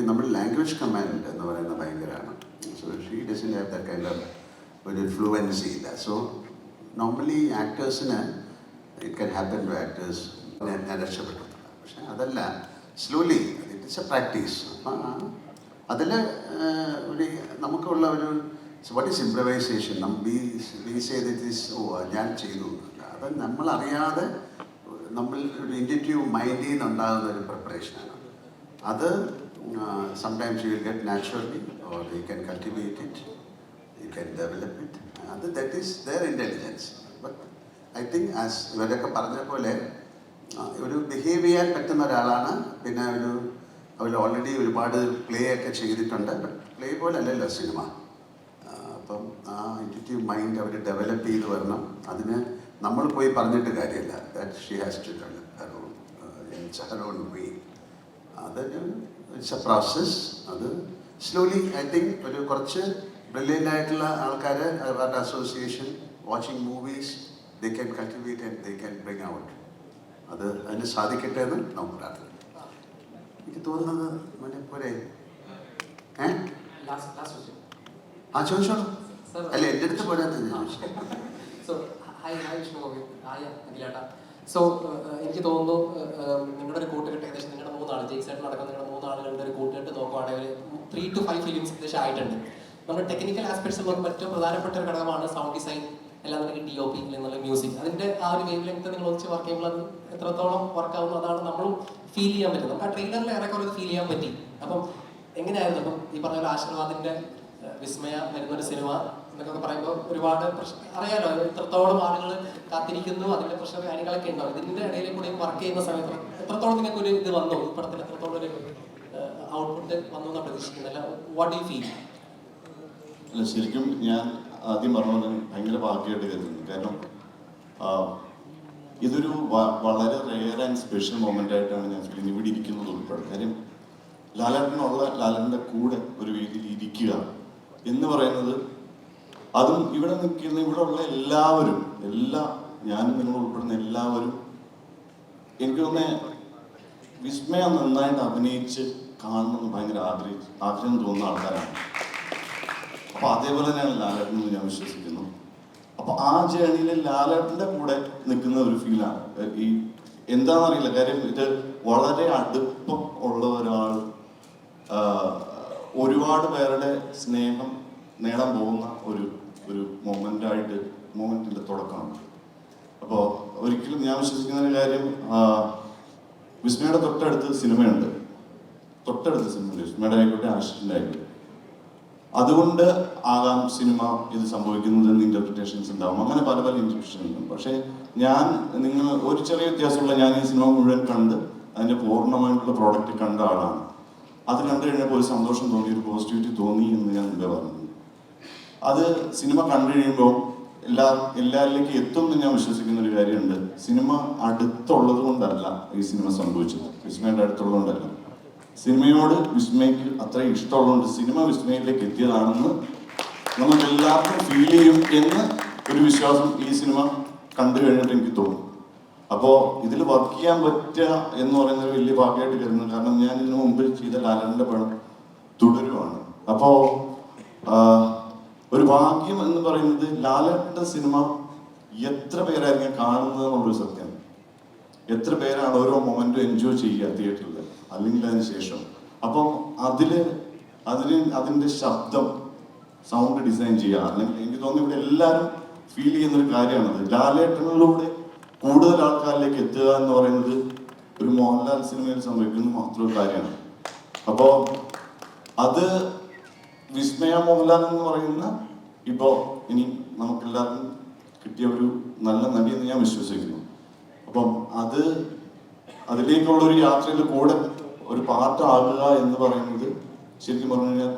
നമ്മുടെ ലാംഗ്വേജ് കമാൻഡ് എന്ന് പറയുന്നത് ഭയങ്കരമാണ്. So she doesn't have that kind of ഒരു ഫ്ലുവൻസി ഇല്ല. സോ നോർമലി ആക്ടേഴ്സിന് it can happen to actors ഞാൻ രക്ഷപ്പെട്ടിട്ടുണ്ട്. പക്ഷെ അതല്ല, സ്ലോലി ഇറ്റ്സ് എ പ്രാക്ടീസ്. അപ്പം അതിൽ ഒരു നമുക്കുള്ള ഒരു what is improvisation, B say that is ഞാൻ ചെയ്തു. അത് നമ്മളറിയാതെ നമ്മൾ ഒരു ഇൻഡ്യൂട്ടീവ് മൈൻഡിൽ നിന്നുണ്ടാകുന്ന ഒരു പ്രിപ്പറേഷനാണ് അത്. Sometimes you will get naturally or you can cultivate it, you can develop it. അത് that is their intelligence. But I think as ഇവരൊക്കെ പറഞ്ഞ പോലെ ഒരു ബിഹേവ് ചെയ്യാൻ പറ്റുന്ന ഒരാളാണ്. പിന്നെ അവർ ഓൾറെഡി ഒരുപാട് പ്ലേ ഒക്കെ ചെയ്തിട്ടുണ്ട്. ബട്ട് പ്ലേ പോലെ അല്ലല്ലോ സിനിമ. അപ്പം ആ ഇൻഡ്യൂട്ടീവ് മൈൻഡ് അവർ ഡെവലപ്പ് ചെയ്ത് വരണം. അതിന് നമ്മൾ പോയി പറഞ്ഞിട്ട് കാര്യമില്ല. That she has to develop her own way. അതൊരു ഇറ്റ്സ് എ പ്രോസസ്. അത് സ്ലോലി ഐ തിങ്ക് ഒരു കുറച്ച് ബ്രില്യൻ്റ് ആയിട്ടുള്ള ആൾക്കാർ അവരുടെ association watching movies they can cultivate and they can bring out. അത് അതിന് സാധിക്കട്ടെ എന്ന് നമുക്ക് പ്രാർത്ഥിക്കാം. എനിക്ക് തോന്നുന്നത് മറ്റേ പോരെ ആ ചോദിച്ചോളൂ. അല്ല എൻ്റെ അടുത്ത് പോരാത്ത സോ എനിക്ക് തോന്നുന്നു നിങ്ങളുടെ ഒരു കൂട്ടുകെട്ട് ഏകദേശം നിങ്ങളുടെ 3 ആൾ ജെയ്സേട്ടൻ അടക്കം നിങ്ങളുടെ 3 ആളുകളുടെ ഒരു കൂട്ടുകെട്ട് നോക്കുവാണെങ്കിൽ 3 to 5 ഫിലിംസ് ഏകദേശം ആയിട്ടുണ്ട്. നമ്മുടെ ടെക്നിക്കൽ ആസ്പെക്ട്സ് നോക്കുമ്പോൾ ഏറ്റവും പ്രധാനപ്പെട്ട ഒരു ഘടകമാണ് സൗണ്ട് ഡിസൈൻ, അല്ലാന്നുണ്ടെങ്കിൽ DOP എന്നുള്ള മ്യൂസിക്. അതിൻ്റെ ആ ഒരു വേവ് ലെങ്ത് നിങ്ങൾ ഒന്നിച്ച് വർക്ക് ചെയ്യുമ്പോൾ അത് എത്രത്തോളം വർക്കാവുന്നു അതാണ് നമ്മളും ഫീൽ ചെയ്യാൻ പറ്റും. നമുക്ക് ആ ട്രെയിലറിൽ ഏറെക്കുറെ ഫീൽ ചെയ്യാൻ പറ്റി. അപ്പം എങ്ങനെയായിരുന്നു അപ്പം ഈ പറഞ്ഞ പോലെ ആശീർവാദിൻ്റെ വിസ്മയ വരുന്നൊരു സിനിമ എന്നൊക്കെ പറയുമ്പോൾ ഒരുപാട് അറിയാലോ എത്രത്തോളം ആളുകൾ കാത്തിരിക്കുന്നു, അതിൻ്റെ പ്രശ്നം കാര്യങ്ങളൊക്കെ ഉണ്ടാവും. ഇതിൻ്റെ ഇടയിൽ കൂടെ വർക്ക് ചെയ്യുന്ന സമയത്ത് എത്രത്തോളം നിങ്ങൾക്ക് ഒരു ഇത് വന്നു, ഈ പടത്തിൽ എത്രത്തോളം ഒരു ഔട്ട്പുട്ട് വന്നു എന്നാണ് പ്രതീക്ഷിക്കുന്നില്ല. What you feel? അല്ല, ശരിക്കും ഞാൻ ആദ്യം പറഞ്ഞത് ഭയങ്കര ഭാഗ്യമായിട്ട് കരുതുന്നു. കാരണം ഇതൊരു വളരെ റെയർ ആൻഡ് സ്പെഷ്യൽ മൊമെൻ്റ് ആയിട്ടാണ് ഞാൻ ഫീൽ ഇവിടെ ഇരിക്കുന്നത് ഉൾപ്പെടെ. കാര്യം ലാലേട്ടൻ്റെ കൂടെ ഒരു വേദിയിൽ ഇരിക്കുക എന്ന് പറയുന്നത്, അതും ഇവിടെ ഇവിടെ ഉള്ള എല്ലാവരും, ഞാനും നിങ്ങൾ ഉൾപ്പെടുന്ന എല്ലാവരും എനിക്ക് തോന്നുന്നത് വിസ്മയം നന്നായിട്ട് അഭിനയിച്ച് കാണണമെന്ന് ഭയങ്കര ആഗ്രഹം തോന്നുന്ന ആൾക്കാരാണ്. അപ്പൊ അതേപോലെ തന്നെയാണ് ലാലേട്ടനെന്ന് ഞാൻ വിശ്വസിക്കുന്നു. അപ്പൊ ആ ജേണിയിൽ ലാലേട്ടൻ്റെ കൂടെ നിൽക്കുന്ന ഒരു ഫീലാണ്. ഈ എന്താണെന്നറിയില്ല, കാര്യം ഇത് വളരെ അടുപ്പം ഉള്ള ഒരാൾ ഒരുപാട് പേരുടെ സ്നേഹം നേടാൻ പോകുന്ന ഒരു മൊമെന്റിന്റെ തുടക്കമാണ്. അപ്പോൾ ഒരിക്കലും ഞാൻ വിശ്വസിക്കുന്ന ഒരു കാര്യം, വിസ്മയുടെ തൊട്ടടുത്ത് സിനിമയുണ്ട്, വിസ്മയുടെ ആയിക്കോട്ടെ ആശിഷിൻ്റെ ആയിക്കോട്ടെ. അതുകൊണ്ട് ആകാം സിനിമ ഇത് സംഭവിക്കുന്നതെന്ന് ഇന്റർപ്രിറ്റേഷൻസ് ഉണ്ടാവും. അങ്ങനെ പല ഇന്റർപ്രിറ്റേഷൻ ഉണ്ടാവും. പക്ഷേ നിങ്ങൾ ഒരു ചെറിയ വ്യത്യാസമുള്ള, ഞാൻ ഈ സിനിമ മുഴുവൻ കണ്ട് അതിൻ്റെ പൂർണ്ണമായിട്ടുള്ള പ്രോഡക്റ്റ് കണ്ട ആളാണ്. അത് കണ്ടു കഴിഞ്ഞപ്പോൾ ഒരു സന്തോഷം തോന്നി, ഒരു പോസിറ്റിവിറ്റി തോന്നി എന്ന് ഞാൻ മുമ്പേ പറഞ്ഞത്. അത് സിനിമ കണ്ടു കഴിയുമ്പോൾ എല്ലാവരിലേക്ക് എത്തും എന്ന് ഞാൻ വിശ്വസിക്കുന്ന ഒരു കാര്യമുണ്ട്. സിനിമ അടുത്തുള്ളത് കൊണ്ടല്ല ഈ സിനിമ സംഭവിച്ചത്, വിസ്മയുടെ അടുത്തുള്ളത് കൊണ്ടല്ല. സിനിമയോട് വിസ്മയ്ക്ക് അത്ര ഇഷ്ടമുള്ളതുകൊണ്ട് സിനിമ വിസ്മയിലേക്ക് എത്തിയതാണെന്ന് നമുക്ക് എല്ലാവർക്കും ഫീൽ ചെയ്യും എന്ന് ഒരു വിശ്വാസം ഈ സിനിമ കണ്ടു കഴിഞ്ഞിട്ട് എനിക്ക് തോന്നും. അപ്പോൾ ഇതിൽ വർക്ക് ചെയ്യാൻ പറ്റുക എന്ന് പറയുന്നത് വലിയ ഭാഗ്യമായിട്ട് കരുതുന്നു. കാരണം ഞാൻ ഇതിനു മുമ്പ് ചെയ്ത ലാലേട്ടൻ്റെ പടം തുടരുവാണ്. അപ്പോൾ ഒരു ഭാഗ്യം എന്ന് പറയുന്നത് ലാലേട്ടൻ്റെ സിനിമ എത്ര പേരായിരിക്കും കാണുന്നത് എന്നുള്ളൊരു സത്യം. എത്ര പേരാണ് ഓരോ മൊമെന്റും എൻജോയ് ചെയ്യുക തിയേറ്ററിൽ അല്ലെങ്കിൽ അതിന് ശേഷം. അപ്പം അതിൻ്റെ ശബ്ദം, സൗണ്ട് ഡിസൈൻ ചെയ്യുക, അല്ലെങ്കിൽ എനിക്ക് തോന്നുന്നു ഇവിടെ എല്ലാവരും ഫീൽ ചെയ്യുന്നൊരു കാര്യമാണത്. ലാലേട്ടനിലൂടെ കൂടുതൽ ആൾക്കാരിലേക്ക് എത്തുക എന്ന് പറയുന്നത് ഒരു മോഹൻലാൽ സിനിമയിൽ സംഭവിക്കുന്ന മാത്രമൊരു കാര്യമാണ്. അപ്പോൾ അത് വിസ്മയ മോഹൻലാൽ എന്ന് പറയുന്ന ഇപ്പോൾ ഇനി നമുക്കെല്ലാവർക്കും കിട്ടിയ ഒരു നല്ല നടി എന്ന് ഞാൻ വിശ്വസിക്കുന്നു. അപ്പം അതിലേക്കുള്ളൊരു യാത്രയിൽ കൂടെ ഒരു പാർട്ടാകുക എന്ന് പറയുന്നത് ശരിക്കും പറഞ്ഞു കഴിഞ്ഞാൽ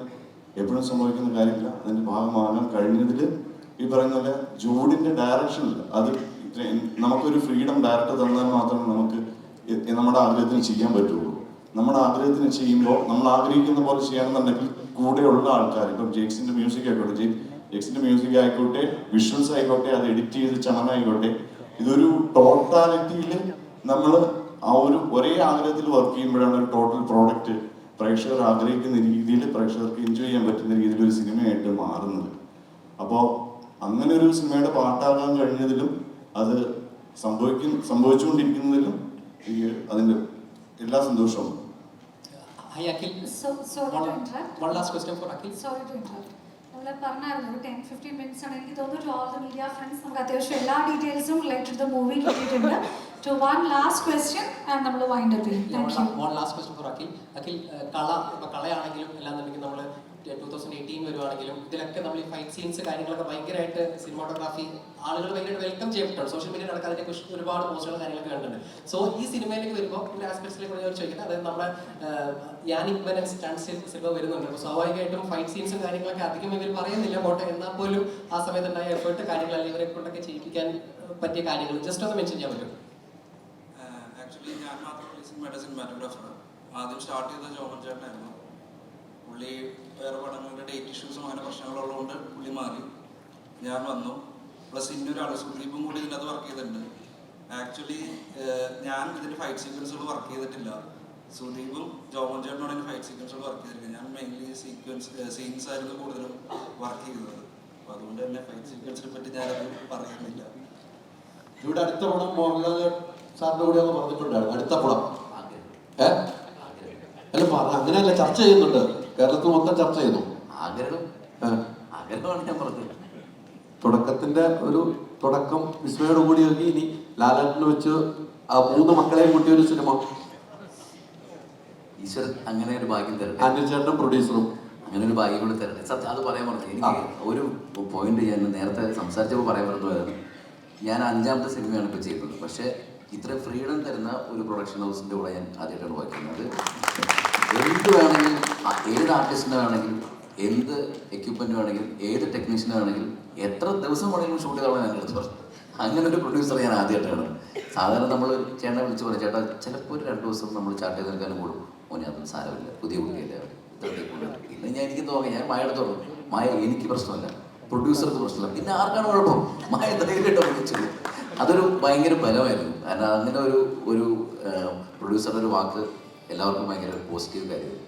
എപ്പോഴും സംഭവിക്കുന്ന കാര്യമില്ല. അതിൻ്റെ ഭാഗമാകാൻ കഴിഞ്ഞതിൽ ഈ പറയുന്ന പോലെ ജൂഡിൻ്റെ ഡയറക്ഷനിൽ അത് നമുക്കൊരു ഫ്രീഡം ഡയറക്റ്റ് തന്നാൽ മാത്രമേ നമുക്ക് നമ്മുടെ ആഗ്രഹത്തിന് ചെയ്യാൻ പറ്റുള്ളൂ. നമ്മുടെ ആഗ്രഹത്തിന് ചെയ്യുമ്പോൾ നമ്മൾ ആഗ്രഹിക്കുന്ന പോലെ ചെയ്യണമെന്നുണ്ടെങ്കിൽ കൂടെയുള്ള ആൾക്കാർ, ഇപ്പം ജെയ്ക്സിൻ്റെ മ്യൂസിക് ആയിക്കോട്ടെ, ജെയ്ക്സിൻ്റെ മ്യൂസിക് ആയിക്കോട്ടെ, വിഷ്വൽസ് ആയിക്കോട്ടെ, അത് എഡിറ്റ് ചെയ്ത് ചമനായിക്കോട്ടെ, ഇതൊരു ടോട്ടാലിറ്റിയിൽ നമ്മൾ ആ ഒരേ ആഗ്രഹത്തിൽ വർക്ക് ചെയ്യുമ്പോഴാണ് ഒരു ടോട്ടൽ പ്രോഡക്റ്റ് പ്രേക്ഷകർ ആഗ്രഹിക്കുന്ന രീതിയിൽ പ്രേക്ഷകർക്ക് എൻജോയ് ചെയ്യാൻ പറ്റുന്ന രീതിയിൽ ഒരു സിനിമയായിട്ട് മാറുന്നത്. അപ്പോൾ അങ്ങനെ ഒരു സിനിമയുടെ പാട്ടാകാൻ കഴിഞ്ഞതിലും അത് സംഭവിച്ചുകൊണ്ടിരിക്കുന്നതിലും അതിൻ്റെ എല്ലാ സന്തോഷവും. Hi Akhil. Sorry to interrupt. One last question for Akhil. Sorry to interrupt. നമ്മൾ പറഞ്ഞായിരുന്നു ഒരു 10-15 മിനിറ്റ്സ് ആണ്. എനിക്ക് തോന്നുന്നു to all the media friends നമുക്ക് അത്യാവശ്യം എല്ലാ ഡീറ്റെയിൽസും റിലേറ്റഡ് ദ മൂവി കിട്ടിയിട്ടുണ്ട്. To one last question and നമ്മൾ വൈൻഡ് അപ്പ് ചെയ്യും. Thank you. One last question for Akhil. Akhil, കളയാണെങ്കിലും അല്ലാന്നുണ്ടെങ്കിൽ നമ്മൾ 2018 വരുവാണെങ്കിലും ഇതിലൊക്കെ നമ്മൾ ഈ ഫൈറ്റ് സീൻസ് കാര്യങ്ങളൊക്കെ ഭയങ്കരമായിട്ട് സിനിമാറ്റോഗ്രാഫി ആളുകൾ ഭയങ്കരമായിട്ട് വെൽക്കം ചെയ്യപ്പെട്ടാണ്. സോഷ്യൽ മീഡിയ നടക്കാൻ അതിനെക്കുറിച്ച് ഒരുപാട് പോസ്റ്റുകൾ കാര്യങ്ങളൊക്കെ കണ്ടിട്ടുണ്ട്. സോ ഈ സിനിമയിലേക്ക് വരുമ്പോൾ ഒരു ആസ്പെക്ട്സിലേക്ക് ഞാൻ ചോദിക്കട്ടെ, അതായത് നമ്മുടെ യാനിക് ബെൻ സ്റ്റാൻഡ് സിൽവ വരുന്നുണ്ട്. അപ്പോൾ സ്വാഭാവികമായിട്ടും ഫൈറ്റ് സീൻസും കാര്യങ്ങളൊക്കെ അധികം ഇവർ പറയുന്നില്ല പോട്ടെ, എന്നാൽ പോലും ആ സമയത്തുണ്ടായ എഫേർട്ട് കാര്യങ്ങൾ അല്ലെങ്കിൽ ഇവരെ കൊണ്ടൊക്കെ ചെയ്യിപ്പിക്കാൻ പറ്റിയ കാര്യങ്ങൾ ജസ്റ്റ് ഒന്ന് മെൻഷൻ ചെയ്യാൻ പറ്റും? ആക്ച്വലി ഞാൻ മാത്രമല്ല സിനിമയുടെ സിനിമാറ്റോഗ്രാഫറാണ്. ആദ്യം സ്റ്റാർട്ട് ചെയ്ത ജോമൻ ചേട്ടനായിരുന്നു. പുള്ളി വേറെ പടങ്ങളുടെ ഡേറ്റ് ഇഷ്യൂസും അങ്ങനെ പ്രശ്നങ്ങളുള്ളതുകൊണ്ട് പുള്ളി മാറി, ഞാൻ വന്നു. പ്ലസ് ഇന്നൊരാൾ സുദീപും കൂടി ഇതിനകത്ത് വർക്ക് ചെയ്തിട്ടുണ്ട്. ആക്ച്വലി ഞാൻ ഇതിൻ്റെ ഫൈറ്റ് സീക്വൻസുകൾ വർക്ക് ചെയ്തിട്ടില്ല. സുദീപും ജോമൻ ചേട്ടനോട് എൻ്റെ ഫൈറ്റ് സീക്വൻസുകൾ വർക്ക് ചെയ്തിരിക്കുന്നത്. ഞാൻ മെയിൻലി സീൻസ് ആയിരുന്നു കൂടുതലും വർക്ക് ചെയ്തത്. അപ്പോൾ അതുകൊണ്ട് തന്നെ ഫൈറ്റ് സീക്വൻസിനെ പറ്റി ഞാനത് പറയുന്നില്ല. ഇവിടെ അടുത്ത പടം മോഹൻലാൽ സാറിന്റെ കൂടെ ഒന്ന് പറഞ്ഞിട്ടുണ്ടായിരുന്നു. അടുത്ത പടം അല്ല പറഞ്ഞ അങ്ങനെയല്ല, ചർച്ച ചെയ്യുന്നുണ്ട്, കേരളത്തിൽ മൊത്തം ചർച്ച ചെയ്യുന്നു. ആഗ്രഹമാണ് ഞാൻ പറഞ്ഞത്. തുടക്കത്തിന്റെ ഒരു തുടക്കം വിസ്മയോട് കൂടി നോക്കി ഇനി ലാലേട്ടനെ വെച്ച് ആ 3 മക്കളെയും കൂട്ടിയ ഒരു സിനിമ. ഈശ്വരൻ അങ്ങനെ ഒരു ഭാഗ്യം തരട്ടെ. അനിൽ ചേട്ടനും പ്രൊഡ്യൂസറും അങ്ങനെ ഒരു ഭാഗ്യം കൂടി തരട്ടെ. സത്യം അത് പറയാൻ പറഞ്ഞു. എനിക്ക് ഒരു പോയിന്റ് ഞാൻ നേരത്തെ സംസാരിച്ചപ്പോൾ പറയാൻ പറഞ്ഞത്, ഞാൻ 5ാമത്തെ സിനിമയാണ് ഇപ്പോൾ ചെയ്യുന്നത്. പക്ഷേ ഇത്ര ഫ്രീഡം തരുന്ന ഒരു പ്രൊഡക്ഷൻ ഹൗസിൻ്റെ കൂടെ ഞാൻ ആദ്യമായിട്ടാണ് വയ്ക്കുന്നത്. എന്ത് വേണമെങ്കിലും, ഏത് ആർട്ടിസ്റ്റിനെ വേണമെങ്കിലും, എന്ത് എക്യുപ്മെൻറ്റ് വേണമെങ്കിലും, ഏത് ടെക്നീഷ്യനെ വേണമെങ്കിലും, എത്ര ദിവസം വേണമെങ്കിലും ഷൂട്ട് കാണാൻ ഞാൻ എടുത്ത് പറഞ്ഞു. അങ്ങനെ ഒരു പ്രൊഡ്യൂസറെ ഞാൻ ആദ്യമായിട്ടാണ്. സാധാരണ നമ്മൾ ചേട്ടനെ വിളിച്ച് പറയും, ചേട്ടാ ചിലപ്പോൾ ഒരു 2 ദിവസം നമ്മൾ ചാട്ട് ചെയ്ത് നിൽക്കാനും കൂടും. മോനെ അതൊന്നും സാരമില്ല, പുതിയ കുട്ടിയല്ലേ പിന്നെ ഞാൻ എനിക്ക് തോന്നി, ഞാൻ മായ എടുത്തോളൂ. മായ എനിക്ക് പ്രശ്നമല്ല, പ്രൊഡ്യൂസർക്ക് പ്രശ്നമില്ല, പിന്നെ ആർക്കാണ് കുഴപ്പം? മായ ധൈര്യമായിട്ട് വിളിച്ചത്. അതൊരു ഭയങ്കര ബലമായിരുന്നു. കാരണം അങ്ങനെ ഒരു പ്രൊഡ്യൂസറുടെ ഒരു വാക്ക് എല്ലാവർക്കും ഭയങ്കര പോസിറ്റീവ് കാര്യമായിരുന്നു.